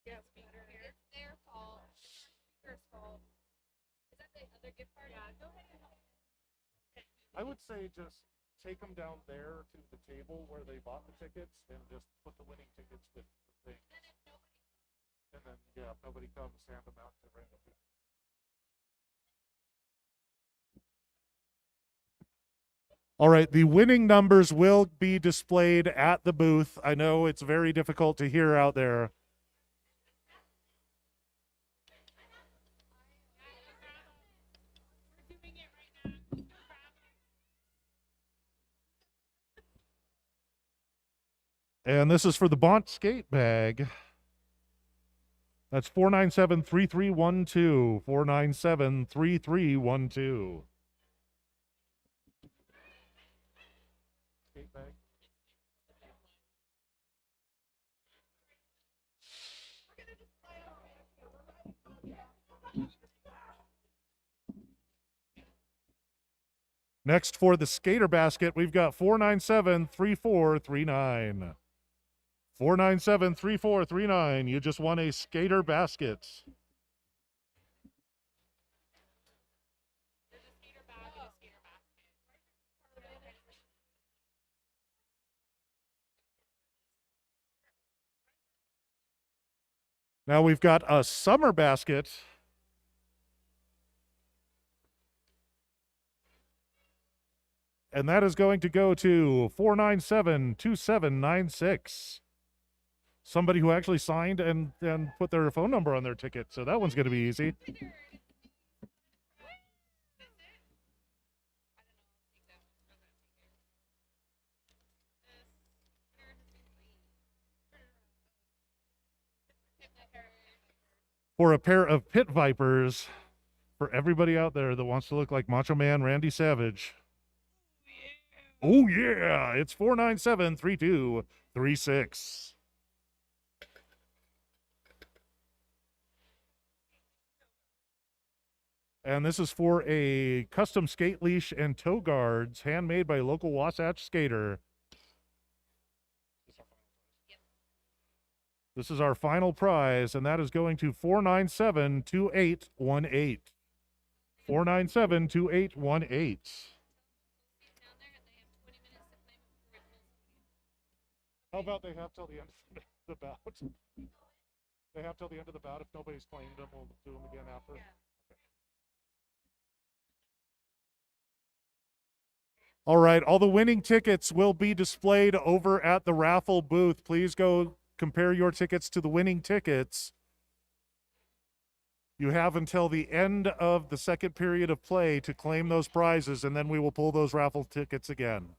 Speaker 3: Yeah,
Speaker 4: It's their fault. It's their fault. Is that the other gift card? Yeah, go ahead and help.
Speaker 1: I would say just take them down there to the table where they bought the tickets and just put the winning tickets with the things. And then, yeah, if nobody comes, hand them out to random people. All right, the winning numbers will be displayed at the booth. I know it's very difficult to hear out there. And this is for the Bont skate bag. That's 497-3312. 497-3312. Skate bag. Next for the skater basket, we've got 497-3439. 497-3439. You just won a skater basket. Now we've got a summer basket. And that is going to go to 497-2796. Somebody who actually signed and put their phone number on their ticket. So that one's going to be easy. For a pair of Pit Vipers for everybody out there that wants to look like Macho Man Randy Savage. Oh, yeah. It's 497-3236. And this is for a custom skate leash and toe guards, handmade by a local Wasatch skater. This is our final prize, and that is going to 497-2818. 497-2818. How about they have till the end of the bout? They have till the end of the bout. If nobody's claimed them, we'll do them again after. Yeah. All right, all the winning tickets will be displayed over at the raffle booth. Please go compare your tickets to the winning tickets. You have until the end of the second period of play to claim those prizes, and then we will pull those raffle tickets again.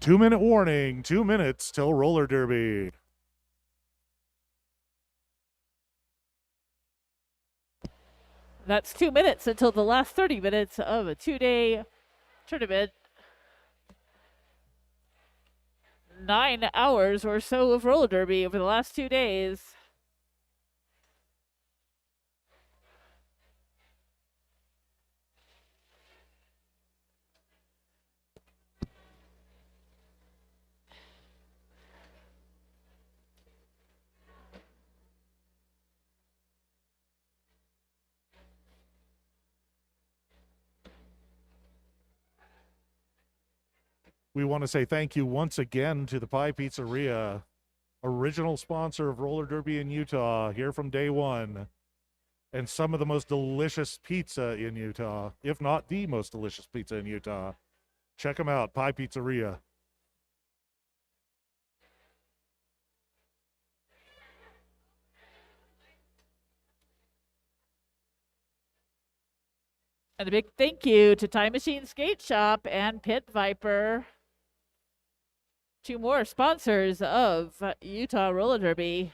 Speaker 1: 2-minute warning, 2 minutes till roller derby.
Speaker 2: That's 2 minutes until the last 30 minutes of a 2-day tournament. 9 hours or so of roller derby over the last 2 days.
Speaker 1: We want to say thank you once again to the Pie Pizzeria, original sponsor of roller derby in Utah, here from day one, and some of the most delicious pizza in Utah, if not the most delicious pizza in Utah. Check them out, Pie Pizzeria.
Speaker 2: And a big thank you to Time Machine Skate Shop and Pit Viper, 2 more sponsors of Utah Roller Derby.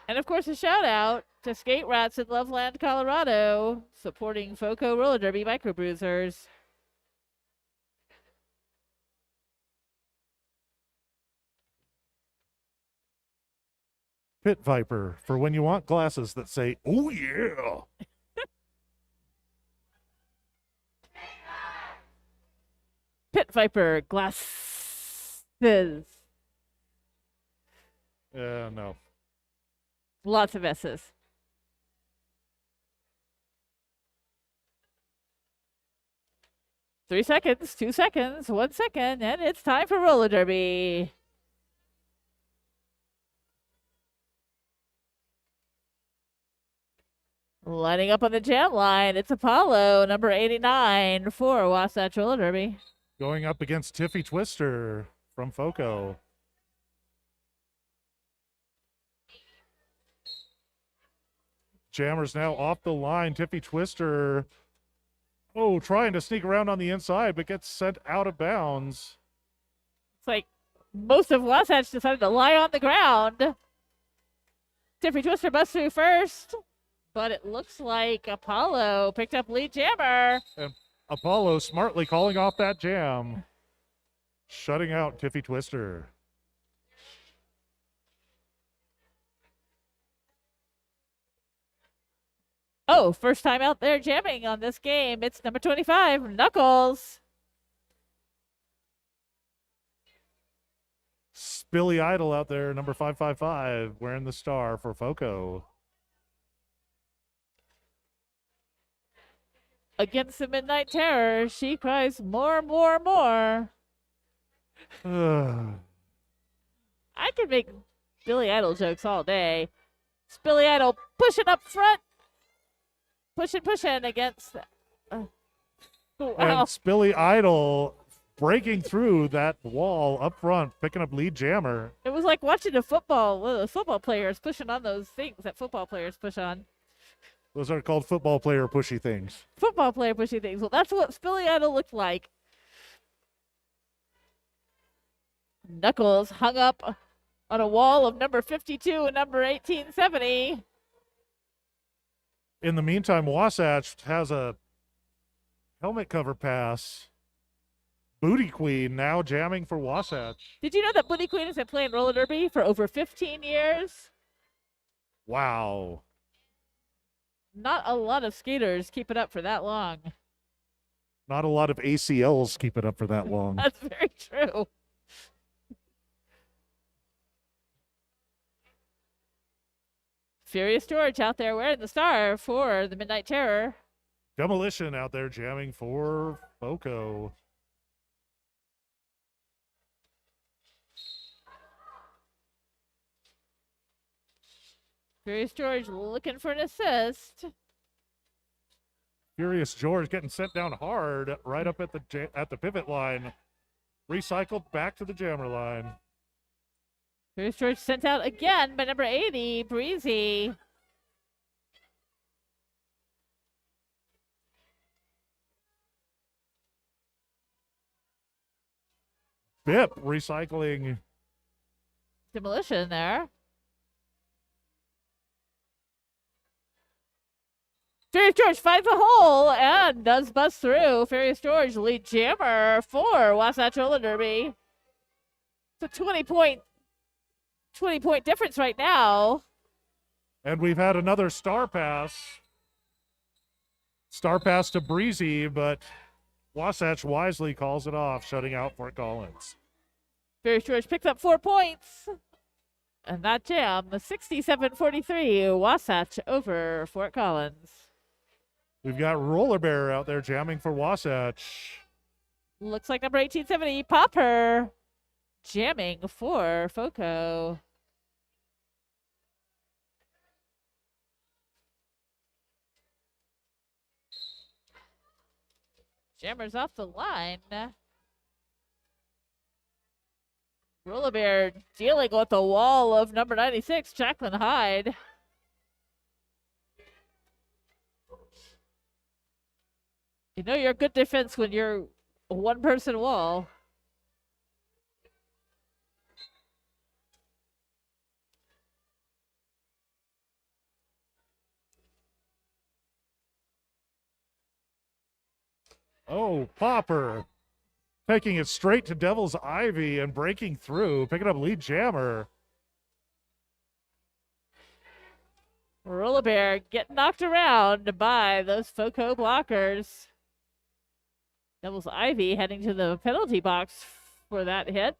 Speaker 2: And of course, a shout out to Skate Rats in Loveland, Colorado, supporting FOCO Roller Derby microbruisers.
Speaker 1: Pit Viper, for when you want glasses that say, oh yeah.
Speaker 2: Pit Viper glasses.
Speaker 1: No.
Speaker 2: Lots of S's. Three seconds, 2 seconds, 1 second, and it's time for roller derby. Lining up on the jam line, it's Apollo, number 89 for Wasatch Roller Derby.
Speaker 1: Going up against Tiffy Twister from FOCO. Jammer's now off the line. Tiffy Twister, trying to sneak around on the inside, but gets sent out of bounds.
Speaker 2: It's like most of Wasatch decided to lie on the ground. Tiffy Twister busts through first, but it looks like Apollo picked up lead jammer.
Speaker 1: And Apollo smartly calling off that jam, shutting out Tiffy Twister.
Speaker 2: Oh, first time out there jamming on this game. It's number 25, Knuckles.
Speaker 1: Billy Idol out there, number 555, wearing the star for FOCO.
Speaker 2: Against the Midnight Terror, she cries more, more, more. I could make Billy Idol jokes all day. It's Billy Idol pushing up front. Pushing against. Wow.
Speaker 1: And Billy Idol breaking through that wall up front, picking up lead jammer.
Speaker 2: It was like watching one of the football players pushing on those things that football players push on.
Speaker 1: Those are called football player pushy things.
Speaker 2: Football player pushy things. Well, that's what Billy Idol looked like. Knuckles hung up on a wall of number 52 and number 1870.
Speaker 1: In the meantime, Wasatch has a helmet cover pass. Booty Queen now jamming for Wasatch.
Speaker 2: Did you know that Booty Queen has been playing roller derby for over 15 years?
Speaker 1: Wow.
Speaker 2: Not a lot of skaters keep it up for that long.
Speaker 1: Not a lot of ACLs keep it up for that long.
Speaker 2: That's very true. Furious George out there wearing the star for the Midnight Terror.
Speaker 1: Demolition out there jamming for FOCO.
Speaker 2: Furious George looking for an assist.
Speaker 1: Furious George getting sent down hard right up at the pivot line. Recycled back to the jammer line.
Speaker 2: Furious George sent out again by number 80, Breezy.
Speaker 1: Bip recycling.
Speaker 2: Demolition there. Furious George finds a hole and does bust through. Furious George lead jammer for Wasatch Roller Derby. It's a 20-point difference right now.
Speaker 1: And we've had another star pass. Star pass to Breezy, but Wasatch wisely calls it off, shutting out Fort Collins.
Speaker 2: Furious George picks up 4 points. And that jam, 67-43, Wasatch over Fort Collins.
Speaker 1: We've got Roller Bear out there jamming for Wasatch.
Speaker 2: Looks like number 1870, Popper, jamming for FOCO. Jammer's off the line. Roller Bear dealing with the wall of number 96, Jacqueline Hyde. You know you're a good defense when you're a one-person wall.
Speaker 1: Oh, Popper taking it straight to Devil's Ivy and breaking through, picking up lead jammer.
Speaker 2: Roller Bear getting knocked around by those FOCO blockers. Devil's Ivy heading to the penalty box for that hit.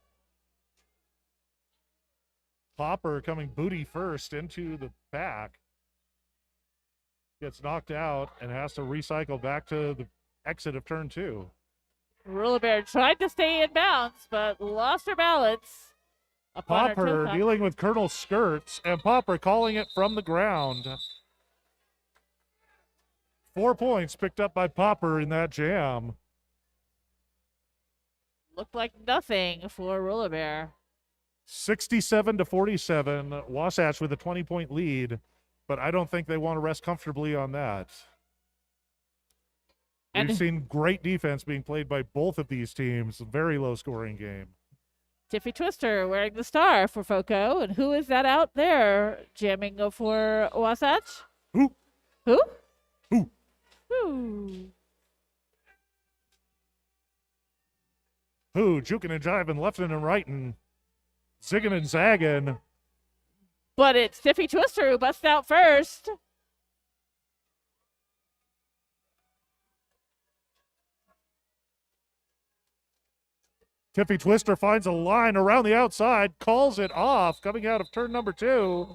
Speaker 1: Popper coming booty first into the back. Gets knocked out and has to recycle back to the exit of turn 2.
Speaker 2: Roller Bear tried to stay in bounds, but lost her balance. upon her toe
Speaker 1: Popper
Speaker 2: top.
Speaker 1: dealing with Colonel Skirts, and Popper calling it from the ground. 4 points picked up by Popper in that jam.
Speaker 2: Looked like nothing for Roller Bear.
Speaker 1: 67-47, Wasatch with a 20-point lead, but I don't think they want to rest comfortably on that.
Speaker 2: And
Speaker 1: We've seen great defense being played by both of these teams. Very low-scoring game.
Speaker 2: Tiffy Twister wearing the star for FOCO. And who is that out there jamming for Wasatch?
Speaker 1: Who?
Speaker 2: Who?
Speaker 1: Who?
Speaker 2: Who?
Speaker 1: Who? Juking and jiving, left and righting, zigging and zagging.
Speaker 2: But it's Tiffy Twister who busts out first.
Speaker 1: Tiffy Twister finds a line around the outside, calls it off, coming out of turn number 2.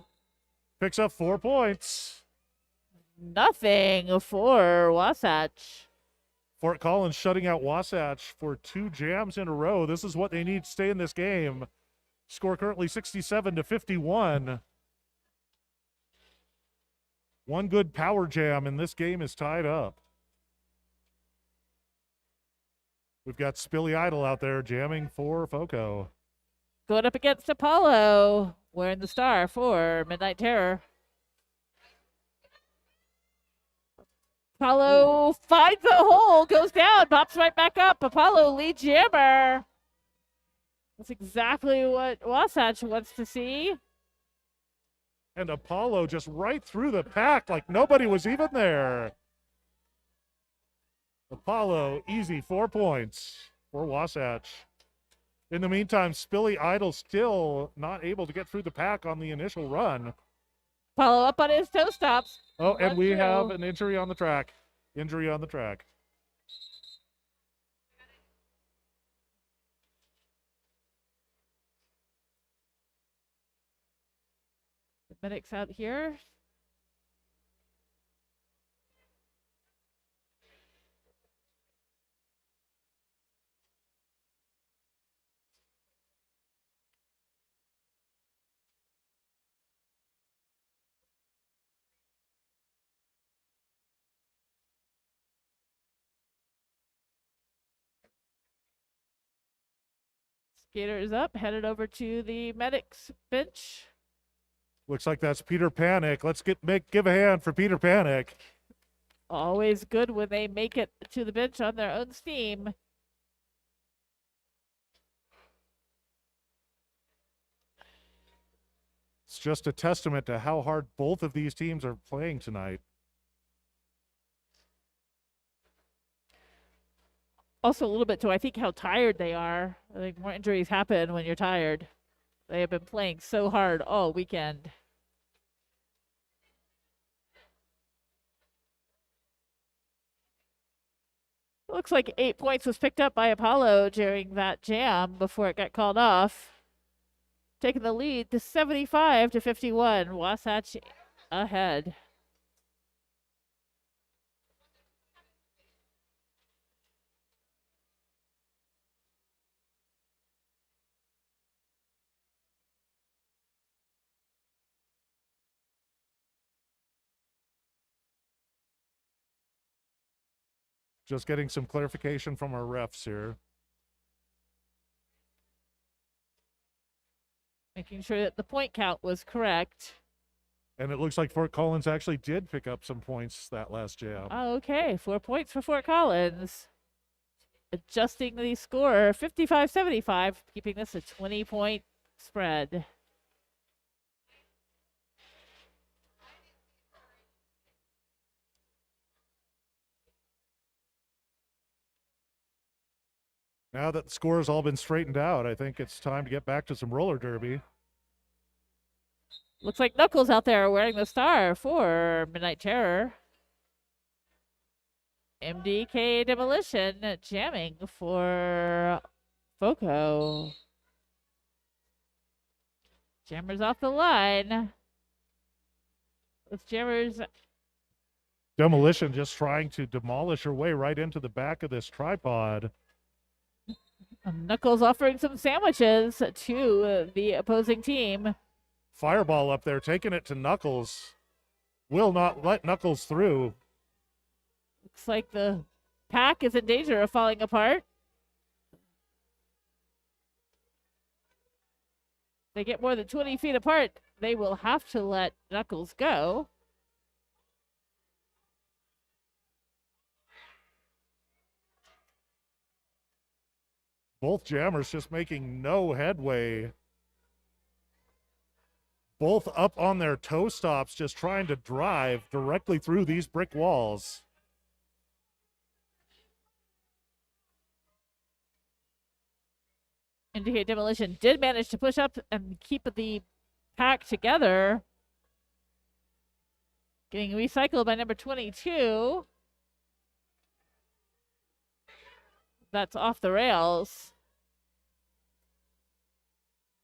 Speaker 1: Picks up 4 points.
Speaker 2: Nothing for Wasatch.
Speaker 1: Fort Collins shutting out Wasatch for 2 jams in a row. This is what they need to stay in this game. Score currently 67-51. One good power jam, and this game is tied up. We've got Spilly Idol out there jamming for FOCO.
Speaker 2: Going up against Apollo, wearing the star for Midnight Terror. Apollo finds a hole, goes down, pops right back up. Apollo lead jammer. That's exactly what Wasatch wants to see.
Speaker 1: And Apollo just right through the pack like nobody was even there. Apollo, easy 4 points for Wasatch. In the meantime, Spilly Idol still not able to get through the pack on the initial run.
Speaker 2: Apollo up on his toe stops.
Speaker 1: Oh, and we
Speaker 2: Run
Speaker 1: have
Speaker 2: through.
Speaker 1: an injury on the track. Injury on the track.
Speaker 2: The medics out here. Skater is up, headed over to the medics bench.
Speaker 1: Looks like that's Peter Panic. Let's give a hand for Peter Panic.
Speaker 2: Always good when they make it to the bench on their own steam.
Speaker 1: It's just a testament to how hard both of these teams are playing tonight.
Speaker 2: Also, a little bit to, I think, how tired they are. I think more injuries happen when you're tired. They have been playing so hard all weekend. Looks like 8 points was picked up by Apollo during that jam before it got called off. Taking the lead to 75-51. Wasatch ahead.
Speaker 1: Just getting some clarification from our refs here.
Speaker 2: Making sure that the point count was correct.
Speaker 1: And it looks like Fort Collins actually did pick up some points that last jam.
Speaker 2: Okay, 4 points for Fort Collins. Adjusting the score 55-75, keeping this a 20-point spread.
Speaker 1: Now that the score has all been straightened out, I think it's time to get back to some roller derby.
Speaker 2: Looks like Knuckles out there wearing the star for Midnight Terror. MDK Demolition jamming for FOCO. Jammers off the line. With Jammers.
Speaker 1: Demolition just trying to demolish her way right into the back of this tripod.
Speaker 2: Knuckles offering some sandwiches to the opposing team.
Speaker 1: Fireball up there, taking it to Knuckles. Will not let Knuckles through.
Speaker 2: Looks like the pack is in danger of falling apart. They get more than 20 feet apart. They will have to let Knuckles go.
Speaker 1: Both jammers just making no headway. Both up on their toe stops, just trying to drive directly through these brick walls.
Speaker 2: Indicate Demolition did manage to push up and keep the pack together. Getting recycled by number 22. That's off the rails.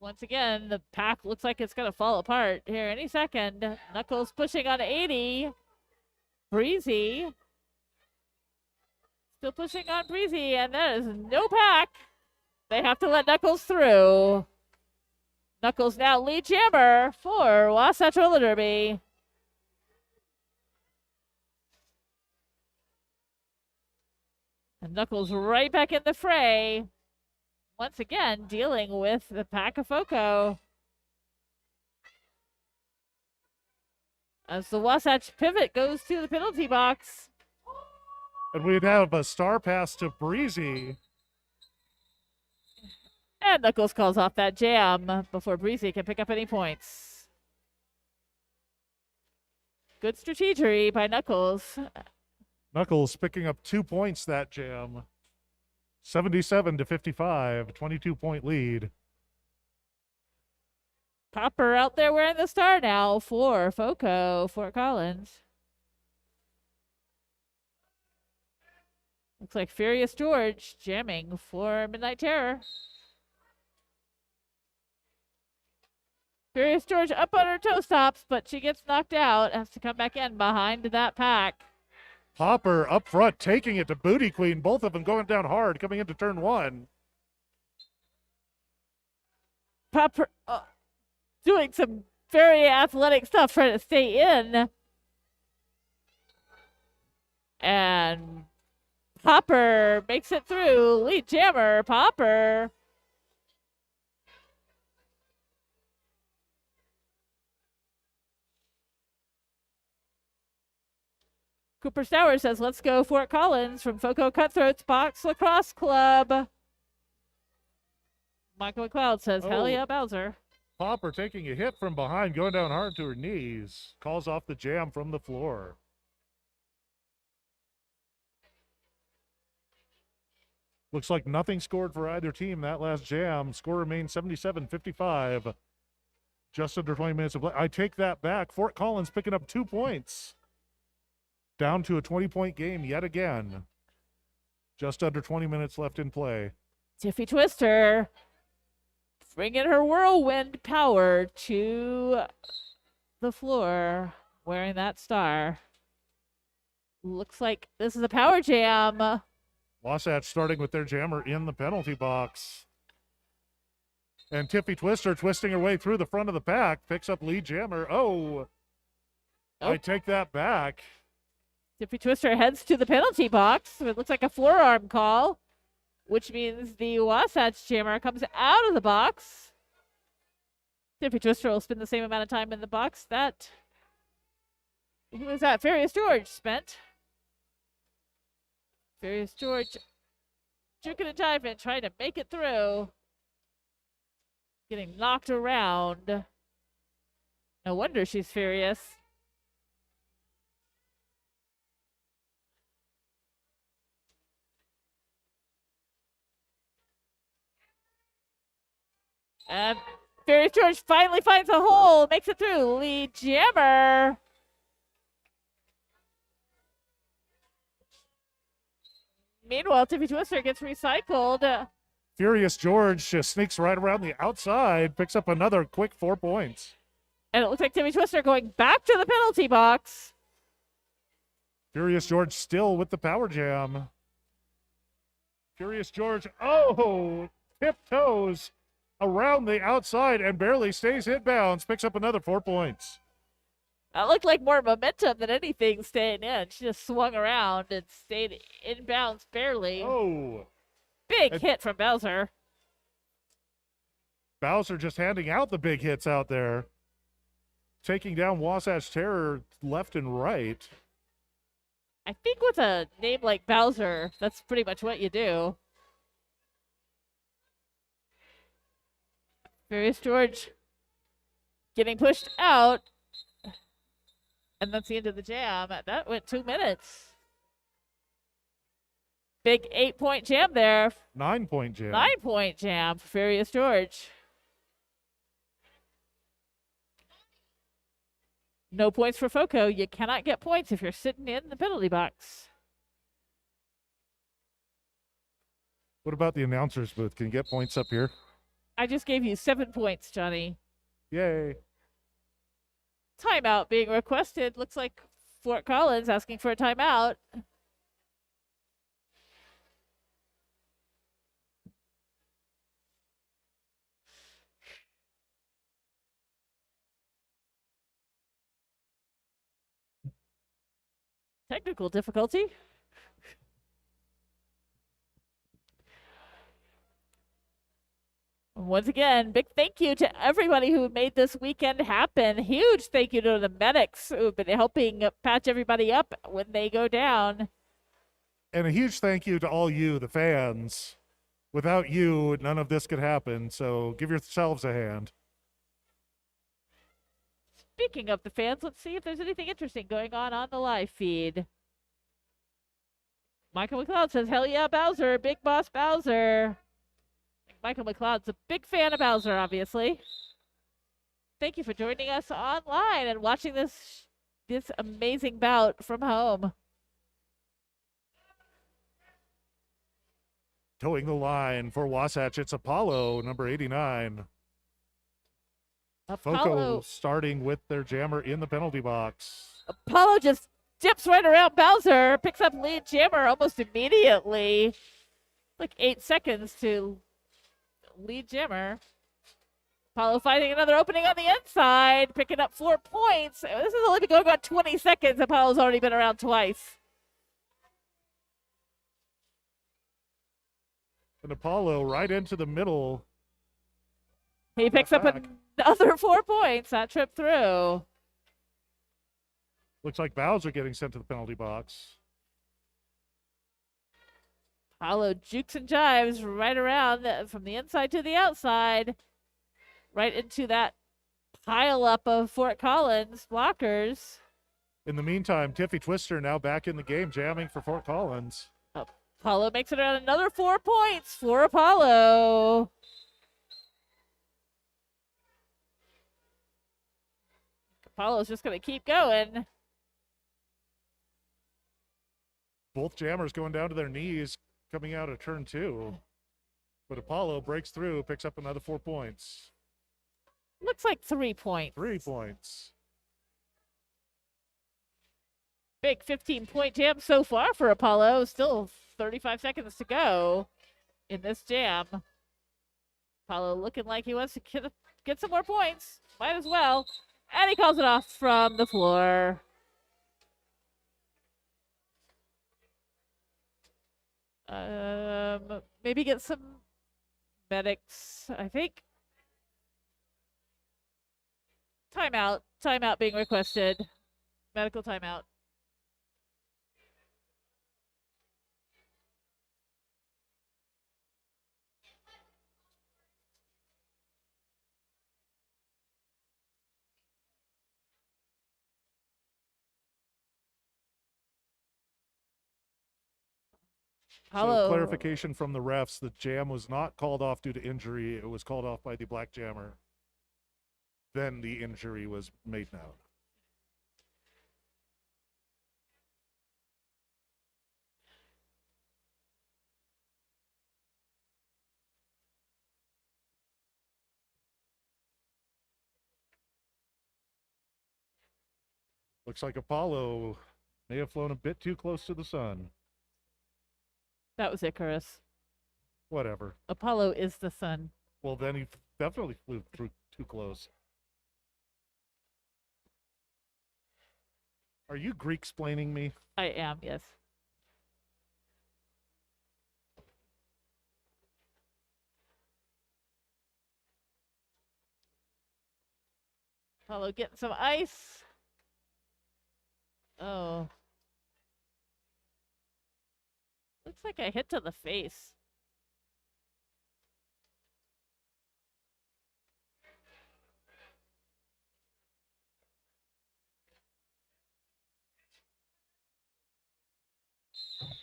Speaker 2: Once again, the pack looks like it's going to fall apart here any second. Knuckles pushing on 80. Breezy. Still pushing on Breezy, and there is no pack. They have to let Knuckles through. Knuckles now lead jammer for Wasatch Roller Derby. And Knuckles right back in the fray. Once again, dealing with the pack of FOCO. As the Wasatch pivot goes to the penalty box.
Speaker 1: And we'd have a star pass to Breezy.
Speaker 2: And Knuckles calls off that jam before Breezy can pick up any points. Good strategy by Knuckles.
Speaker 1: Knuckles picking up 2 points that jam. 77-55, 22-point lead.
Speaker 2: Popper out there wearing the star now for FOCO, Fort Collins. Looks like Furious George jamming for Midnight Terror. Furious George up on her toe stops, but she gets knocked out. Has to come back in behind that pack.
Speaker 1: Popper up front, taking it to Booty Queen. Both of them going down hard, coming into turn one.
Speaker 2: Popper doing some very athletic stuff, trying to stay in. And Popper makes it through. Lead jammer, Popper. Cooper Stowers says, let's go Fort Collins from FOCO Cutthroats Box Lacrosse Club. Michael McLeod says, hell yeah, Bowser.
Speaker 1: Popper taking a hit from behind, going down hard to her knees. Calls off the jam from the floor. Looks like nothing scored for either team that last jam. Score remains 77-55. Just under 20 minutes of play. I take that back. Fort Collins picking up 2 points. Down to a 20-point game yet again. Just under 20 minutes left in play.
Speaker 2: Tiffy Twister bringing her whirlwind power to the floor, wearing that star. Looks like this is a power jam.
Speaker 1: Wasatch starting with their jammer in the penalty box. And Tiffy Twister twisting her way through the front of the pack. Picks up lead jammer. Oh. I take that back.
Speaker 2: Tiffy Twister heads to the penalty box. It looks like a forearm call, which means the Wasatch jammer comes out of the box. Tiffy Twister will spend the same amount of time in the box that, who was that? Farius George spent. Farius George juking and jiving, trying to make it through. Getting knocked around. No wonder she's furious. And Farius George finally finds a hole, makes it through. Lead jammer. Meanwhile, Tiffy Twister gets recycled.
Speaker 1: Furious George just sneaks right around the outside, picks up another quick 4 points.
Speaker 2: And it looks like Tiffy Twister going back to the penalty box.
Speaker 1: Furious George still with the power jam. Furious George, oh, tiptoes around the outside and barely stays inbounds, picks up another 4 points.
Speaker 2: That looked like more momentum than anything staying in. She just swung around and stayed inbounds barely.
Speaker 1: Oh.
Speaker 2: Big hit from Bowser.
Speaker 1: Bowser just handing out the big hits out there. Taking down Wasatch Terror left and right.
Speaker 2: I think with a name like Bowser, that's pretty much what you do. Furious George getting pushed out. And that's the end of the jam. That went 2 minutes. Big 8-point jam there.
Speaker 1: 9-point jam.
Speaker 2: 9-point jam for Furious George. No points for FOCO. You cannot get points if you're sitting in the penalty box.
Speaker 1: What about the announcer's booth? Can you get points up here?
Speaker 2: I just gave you 7 points, Johnny.
Speaker 1: Yay.
Speaker 2: Timeout being requested. Looks like Fort Collins asking for a timeout. Technical difficulty. Once again, big thank you to everybody who made this weekend happen. Huge thank you to the medics who've been helping patch everybody up when they go down.
Speaker 1: And a huge thank you to all you, the fans. Without you, none of this could happen, so give yourselves a hand.
Speaker 2: Speaking of the fans, let's see if there's anything interesting going on the live feed. Michael McLeod says, hell yeah, Bowser, Big Boss Bowser. Michael McLeod's a big fan of Bowser, obviously. Thank you for joining us online and watching this amazing bout from home.
Speaker 1: Towing the line for Wasatch, it's Apollo, number 89. FOCO starting with their jammer in the penalty box.
Speaker 2: Apollo just dips right around Bowser, picks up lead jammer almost immediately. Like 8 seconds to lead jammer. Apollo finding another opening on the inside, picking up 4 points. This has only been going on 20 seconds. Apollo's already been around twice.
Speaker 1: And Apollo right into the middle.
Speaker 2: He picks up another 4 points. That trip through.
Speaker 1: Looks like Bowser getting sent to the penalty box.
Speaker 2: Apollo jukes and jives right around from the inside to the outside. right into that pile up of Fort Collins blockers.
Speaker 1: In the meantime, Tiffy Twister now back in the game, jamming for Fort Collins.
Speaker 2: Apollo makes it around another 4 points for Apollo. Apollo's just going to keep going.
Speaker 1: Both jammers going down to their knees coming out of turn 2. But Apollo breaks through, picks up another 4 points.
Speaker 2: Looks like 3 points.
Speaker 1: 3 points.
Speaker 2: Big 15-point jam so far for Apollo. Still 35 seconds to go in this jam. Apollo looking like he wants to get some more points. Might as well. And he calls it off from the floor. Maybe get some medics, I think. Timeout. Timeout being requested. Medical timeout.
Speaker 1: So clarification from the refs, the jam was not called off due to injury. It was called off by the black jammer. Then the injury was made known. Looks like Apollo may have flown a bit too close to the sun.
Speaker 2: That was Icarus.
Speaker 1: Whatever.
Speaker 2: Apollo is the sun.
Speaker 1: Well, then he definitely flew through too close. Are you Greek-splaining me?
Speaker 2: I am, yes. Apollo getting some ice. Oh. Looks like I hit to the face.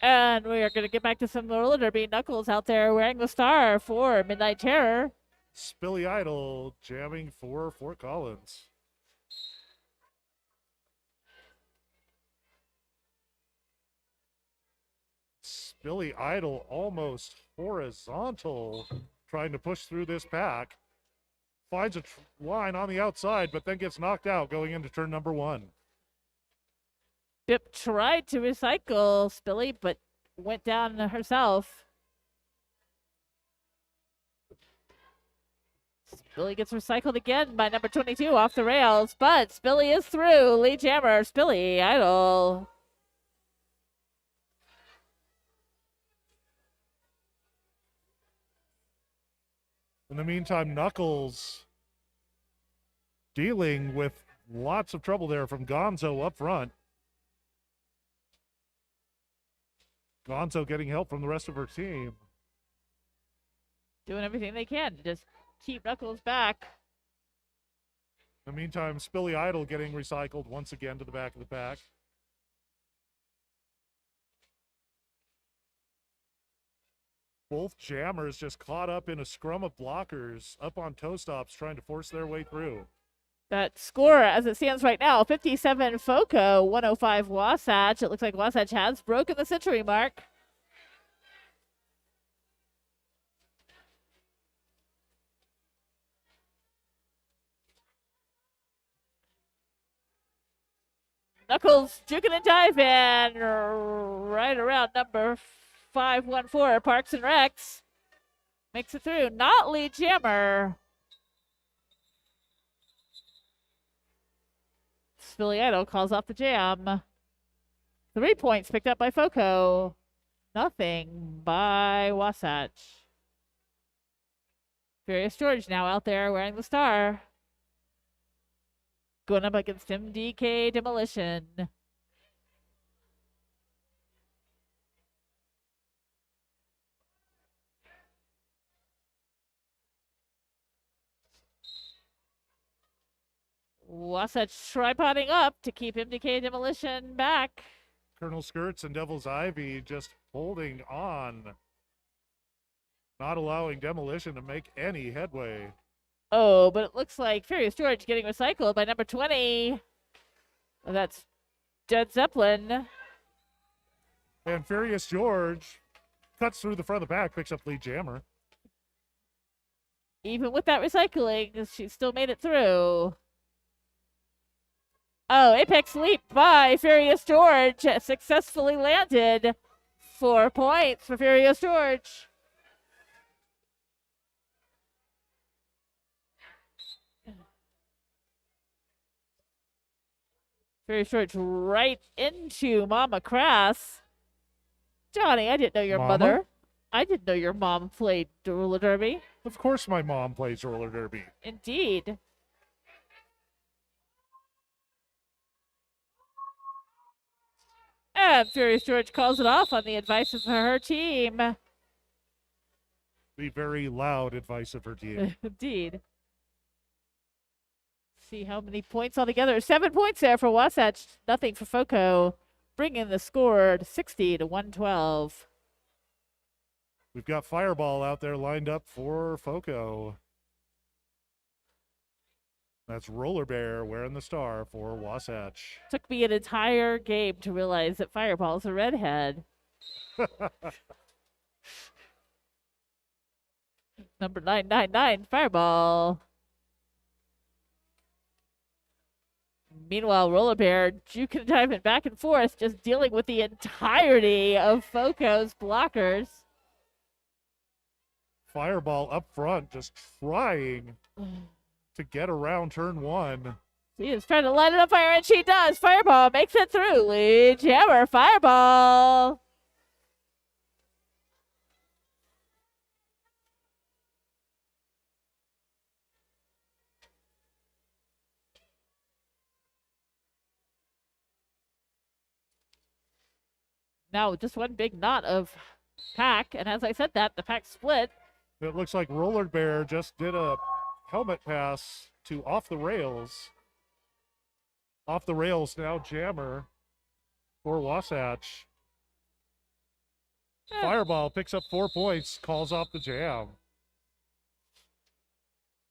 Speaker 2: And we are going to get back to some roller derby. Knuckles out there wearing the star for Midnight Terror.
Speaker 1: Spilly Idol jamming for Fort Collins. Spilly Idol almost horizontal, trying to push through this pack. Finds a line on the outside, but then gets knocked out going into turn number 1.
Speaker 2: Bip tried to recycle Spilly, but went down herself. Spilly gets recycled again by number 22 off the rails, but Spilly is through. Lead jammer, Spilly Idol.
Speaker 1: In the meantime, Knuckles dealing with lots of trouble there from Gonzo up front. Gonzo getting help from the rest of her team.
Speaker 2: Doing everything they can to just keep Knuckles back.
Speaker 1: In the meantime, Spilly Idol getting recycled once again to the back of the pack. Both jammers just caught up in a scrum of blockers up on toe stops trying to force their way through.
Speaker 2: That score, as it stands right now, 57 FOCO, 105 Wasatch. It looks like Wasatch has broken the century mark. Knuckles juking and diving right around number 514, Parks and Recs. Makes it through. Not lead jammer. Spilly Idol calls off the jam. 3 points picked up by FOCO. Nothing by Wasatch. Furious George now out there wearing the star. Going up against MDK Demolition. Wasatch tripoding up to keep MDK Demolition back.
Speaker 1: Colonel Skirts and Devil's Ivy just holding on, not allowing Demolition to make any headway.
Speaker 2: Oh, but it looks like Furious George getting recycled by number 20. That's Dead Zeppelin.
Speaker 1: And Furious George cuts through the front of the pack, picks up lead jammer.
Speaker 2: Even with that recycling, she still made it through. Oh, Apex Leap by Furious George successfully landed. 4 points for Furious George. Furious George right into Mama Crass. Johnny, I didn't know your
Speaker 1: Mama?
Speaker 2: mother. I didn't know your mom played roller derby.
Speaker 1: Of course my mom plays roller derby.
Speaker 2: Indeed. And Furious George calls it off on the advice of her team.
Speaker 1: The very loud advice of her team.
Speaker 2: Indeed. See how many points altogether. 7 points there for Wasatch. Nothing for FOCO. Bringing the score to 60 to 112.
Speaker 1: We've got Fireball out there lined up for FOCO. That's Roller Bear wearing the star for Wasatch.
Speaker 2: Took me an entire game to realize that Fireball's a redhead. Number 999, Fireball. Meanwhile, Roller Bear juking and diving back and forth, just dealing with the entirety of FOCO's blockers.
Speaker 1: Fireball up front, just trying to get around turn one.
Speaker 2: She is trying to light it on fire, and she does. Fireball makes it through. Lead jammer, Fireball. Now just one big knot of pack, and as I said that, the pack split.
Speaker 1: It looks like Roller Bear just did a helmet pass to off the rails. Off the rails now, jammer for Wasatch. Fireball picks up 4 points, calls off the jam.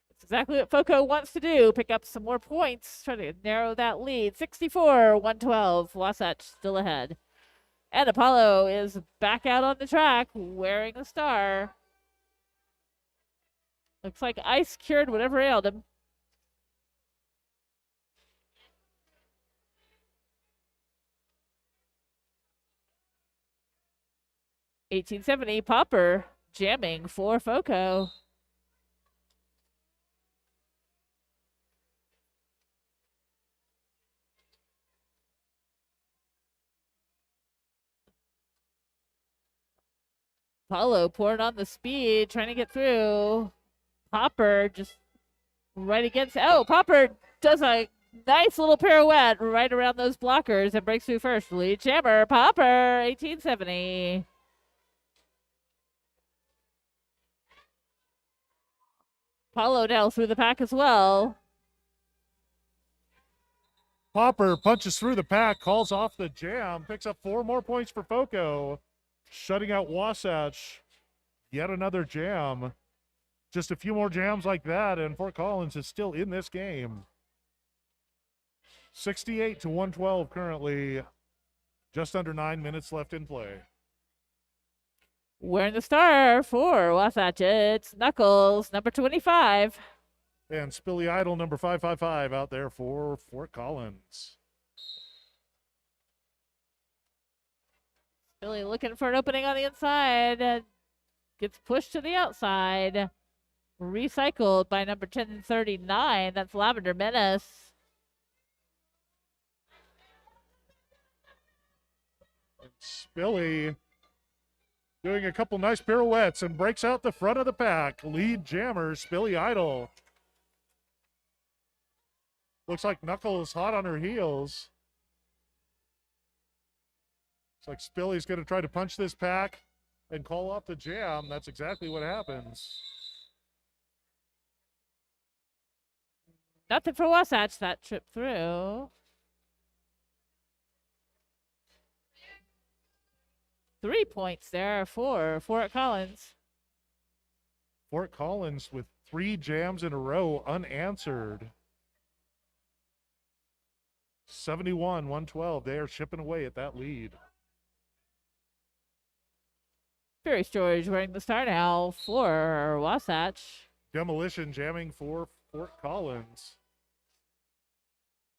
Speaker 2: That's exactly what FOCO wants to do. Pick up some more points, try to narrow that lead. 64-112. Wasatch still ahead. And Apollo is back out on the track wearing the star. Looks like ice cured whatever ailed him. $18.70 Popper jamming for FOCO. Apollo pouring on the speed, trying to get through. Popper just right against. Oh, Popper does a nice little pirouette right around those blockers and breaks through first. Lead jammer, Popper, 1870. Apollo now through the pack as well.
Speaker 1: Popper punches through the pack, calls off the jam, picks up 4 more points for FOCO, shutting out Wasatch. Yet another jam. Just a few more jams like that, and Fort Collins is still in this game. 68-112 currently. Just under 9 minutes left in play.
Speaker 2: Wearing the star for Wasatch, it's Knuckles, number 25.
Speaker 1: And Spilly Idol, number 555, out there for Fort Collins.
Speaker 2: Billy looking for an opening on the inside. Gets pushed to the outside. Recycled by number 1039. That's Lavender Menace.
Speaker 1: And Spilly doing a couple nice pirouettes and breaks out the front of the pack. Lead jammer, Spilly Idol. Looks like Knuckles hot on her heels. Looks like Spilly's going to try to punch this pack and call off the jam. That's exactly what happens.
Speaker 2: Nothing for Wasatch that trip through. 3 points there for Fort Collins.
Speaker 1: Fort Collins with 3 jams in a row unanswered. 71-112. They are chipping away at that lead.
Speaker 2: Furious George wearing the star now for Wasatch.
Speaker 1: Demolition jamming for Fort Collins.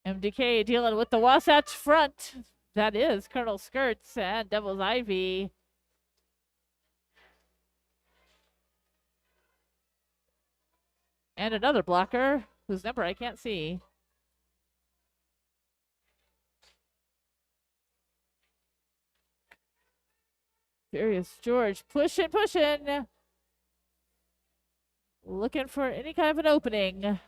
Speaker 2: MDK dealing with the Wasatch front. That is Colonel Skirts and Devil's Ivy. And another blocker whose number I can't see. Furious George pushing. Looking for any kind of an opening.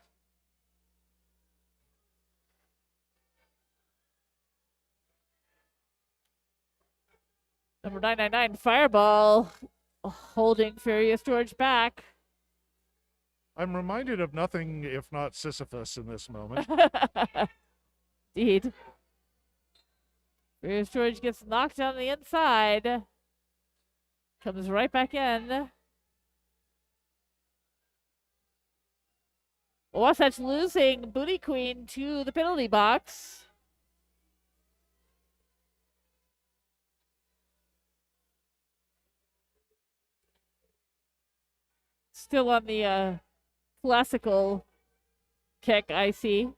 Speaker 2: Number 999, Fireball, holding Furious George back.
Speaker 1: I'm reminded of nothing if not Sisyphus in this moment.
Speaker 2: Indeed. Furious George gets knocked on the inside. Comes right back in. Wasatch losing Booty Queen to the penalty box. Still on the classical kick, I see.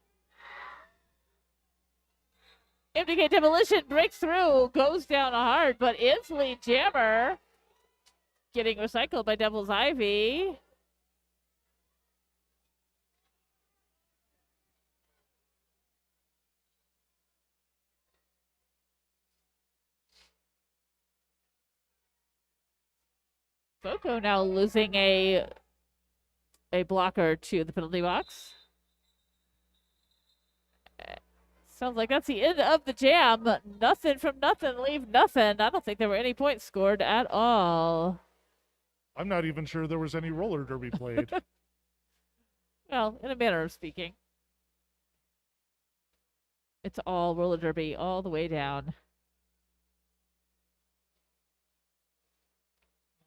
Speaker 2: MDK Demolition breaks through, goes down hard, but instantly Jammer getting recycled by Devil's Ivy. FOCO now losing a blocker to the penalty box. Sounds like that's the end of the jam. Nothing from nothing, leave nothing. I don't think there were any points scored at all.
Speaker 1: I'm not even sure there was any roller derby played.
Speaker 2: Well, in a manner of speaking. It's all roller derby all the way down.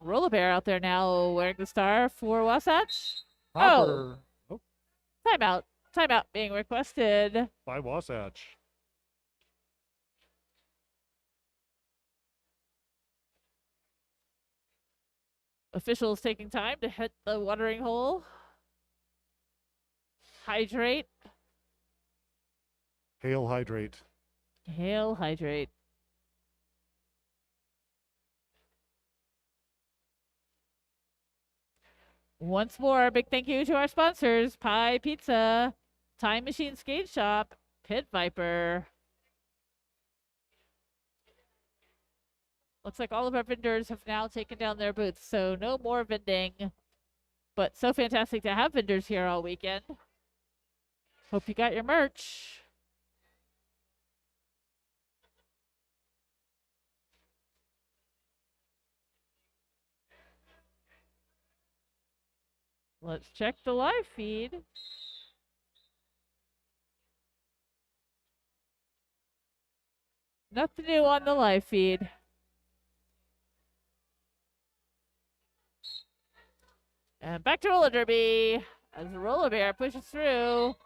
Speaker 2: Roller Bear out there now wearing the star for Wasatch.
Speaker 1: Hopper. Oh,
Speaker 2: Timeout. Timeout being requested.
Speaker 1: by Wasatch.
Speaker 2: Officials taking time to hit the watering hole. Hydrate.
Speaker 1: Hail hydrate.
Speaker 2: Hail, hydrate. Once more, big thank you to our sponsors, Pie Pizza, Time Machine Skate Shop, Pit Viper. Looks like all of our vendors have now taken down their booths, so no more vending. But so fantastic to have vendors here all weekend. Hope you got your merch. Let's check the live feed. Nothing new on the live feed. And back to roller derby as the roller bear pushes through.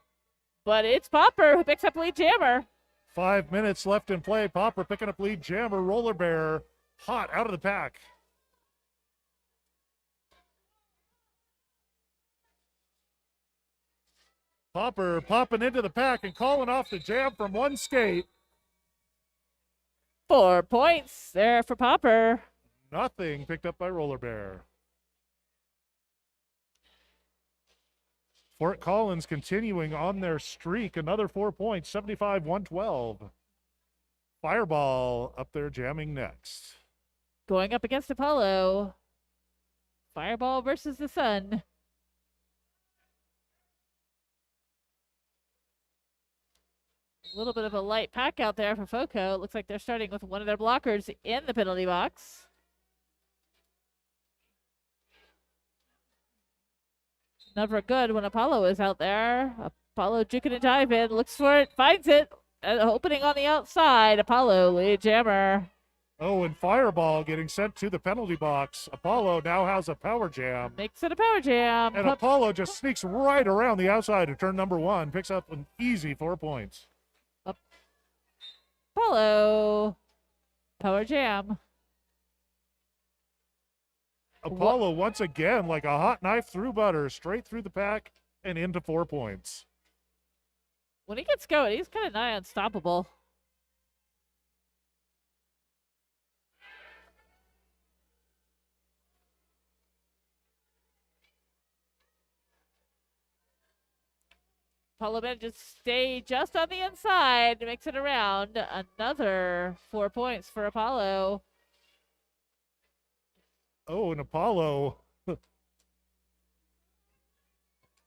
Speaker 2: But it's Popper who picks up lead jammer.
Speaker 1: 5 minutes left in play. Popper picking up lead jammer. Roller Bear hot out of the pack. Popper popping into the pack and calling off the jam from one skate.
Speaker 2: 4 points there for Popper.
Speaker 1: Nothing picked up by Roller Bear. Fort Collins continuing on their streak. Another 4 points, 75-112. Fireball up there jamming next.
Speaker 2: Going up against Apollo. Fireball versus the Sun. A little bit of a light pack out there for FOCO. It looks like they're starting with one of their blockers in the penalty box. Never good when Apollo is out there. Apollo juking and jiving, looks for it, finds it. Opening on the outside. Apollo, lead jammer.
Speaker 1: Oh, and Fireball getting sent to the penalty box. Apollo now has a power jam.
Speaker 2: Makes it a power jam.
Speaker 1: And Apollo just sneaks right around the outside of turn number 1. Picks up an easy 4 points.
Speaker 2: Apollo, power jam.
Speaker 1: Apollo once again like a hot knife through butter, straight through the pack and into 4 points.
Speaker 2: When he gets going, he's kind of nigh unstoppable. Apollo manages to stay just on the inside, makes it around. Another 4 points for Apollo.
Speaker 1: Oh, and Apollo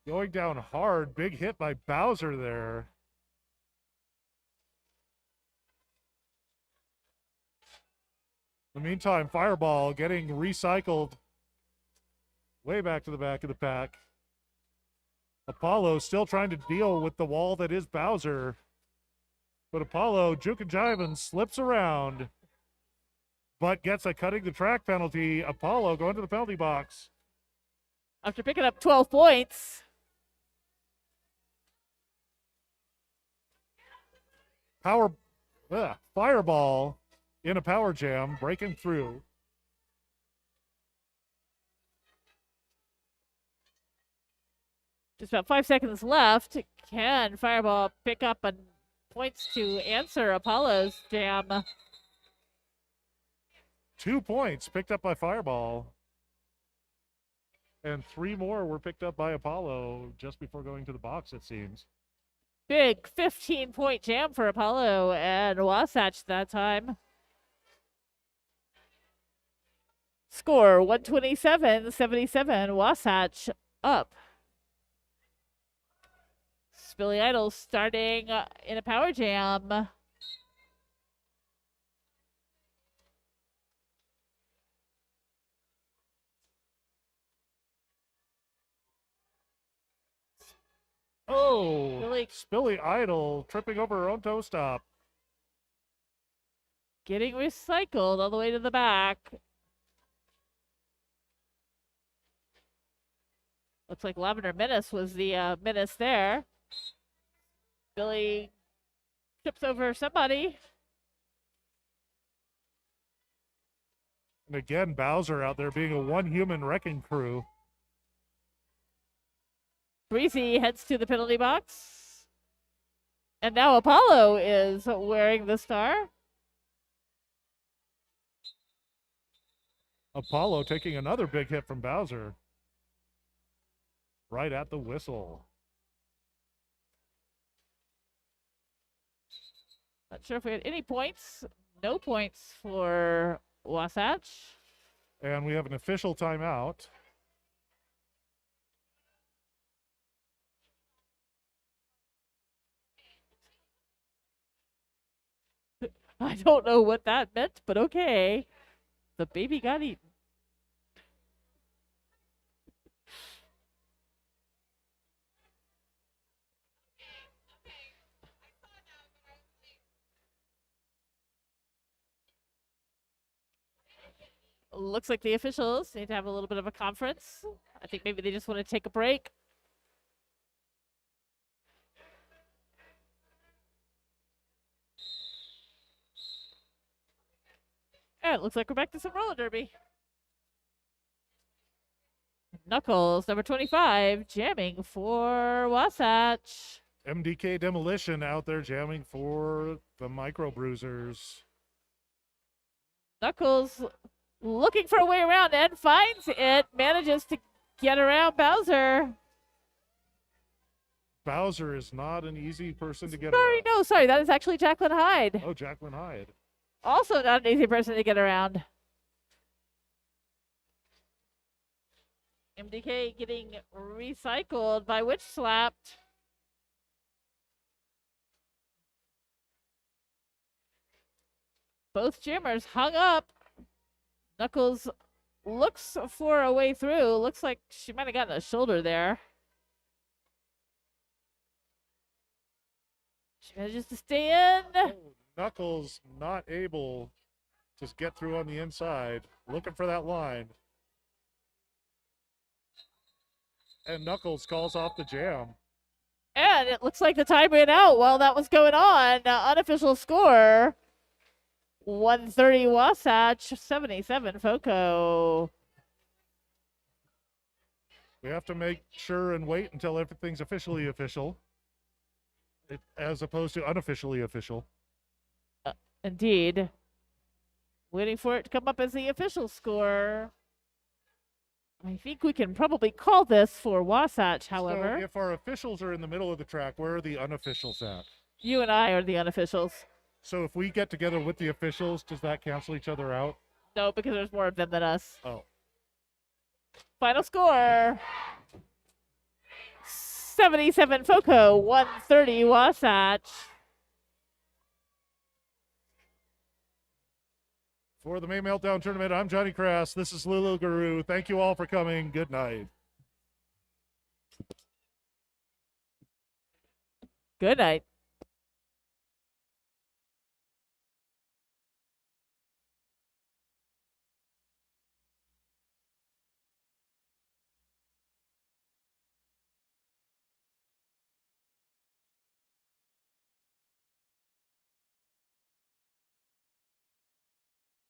Speaker 1: going down hard. Big hit by Bowser there. In the meantime, Fireball getting recycled way back to the back of the pack. Apollo still trying to deal with the wall that is Bowser. But Apollo, juke and jiving, slips around, but gets a cutting the track penalty. Apollo going to the penalty box.
Speaker 2: After picking up 12 points.
Speaker 1: Fireball in a power jam, breaking through.
Speaker 2: Just about 5 seconds left. Can Fireball pick up points to answer Apollo's jam?
Speaker 1: 2 points picked up by Fireball. And 3 more were picked up by Apollo just before going to the box, it seems.
Speaker 2: Big 15-point jam for Apollo and Wasatch that time. Score 127-77. Wasatch up. Billy Idol starting in a power jam.
Speaker 1: Oh, Spilly Idol tripping over her own toe stop.
Speaker 2: Getting recycled all the way to the back. Looks like Lavender Menace was the menace there. Billy trips over somebody.
Speaker 1: And again, Bowser out there being a one-human wrecking crew.
Speaker 2: Breezy heads to the penalty box. And now Apollo is wearing the star.
Speaker 1: Apollo taking another big hit from Bowser. Right at the whistle.
Speaker 2: Not sure if we had any points. No points for Wasatch.
Speaker 1: And we have an official timeout.
Speaker 2: I don't know what that meant, but okay. The baby got eaten. Looks like the officials need to have a little bit of a conference. I think maybe they just want to take a break. And it looks like we're back to some roller derby. Knuckles, number 25, jamming for Wasatch.
Speaker 1: MDK Demolition out there jamming for the Micro Bruisers.
Speaker 2: Knuckles looking for a way around and finds it. Manages to get around Bowser.
Speaker 1: Bowser is not an easy person to get around.
Speaker 2: Sorry, that is actually Jacqueline Hyde.
Speaker 1: Oh, Jacqueline Hyde.
Speaker 2: Also not an easy person to get around. MDK getting recycled by Witch Slapped. Both jammers hung up. Knuckles looks for a way through. Looks like she might have gotten a shoulder there. She manages to stay in.
Speaker 1: Oh, Knuckles not able to get through on the inside, looking for that line. And Knuckles calls off the jam.
Speaker 2: And it looks like the time ran out while that was going on. Unofficial score 130 Wasatch, 77 FOCO.
Speaker 1: We have to make sure and wait until everything's officially official, as opposed to unofficially official.
Speaker 2: Indeed. Waiting for it to come up as the official score. I think we can probably call this for Wasatch, however.
Speaker 1: So if our officials are in the middle of the track, where are the unofficials at?
Speaker 2: You and I are the unofficials.
Speaker 1: So if we get together with the officials, does that cancel each other out?
Speaker 2: No, because there's more of them than us.
Speaker 1: Oh.
Speaker 2: Final score 77 FOCO, 130 Wasatch.
Speaker 1: For the May Meltdown Tournament, I'm Johnny Crass. This is Lulu Guru. Thank you all for coming. Good night.
Speaker 2: Good night.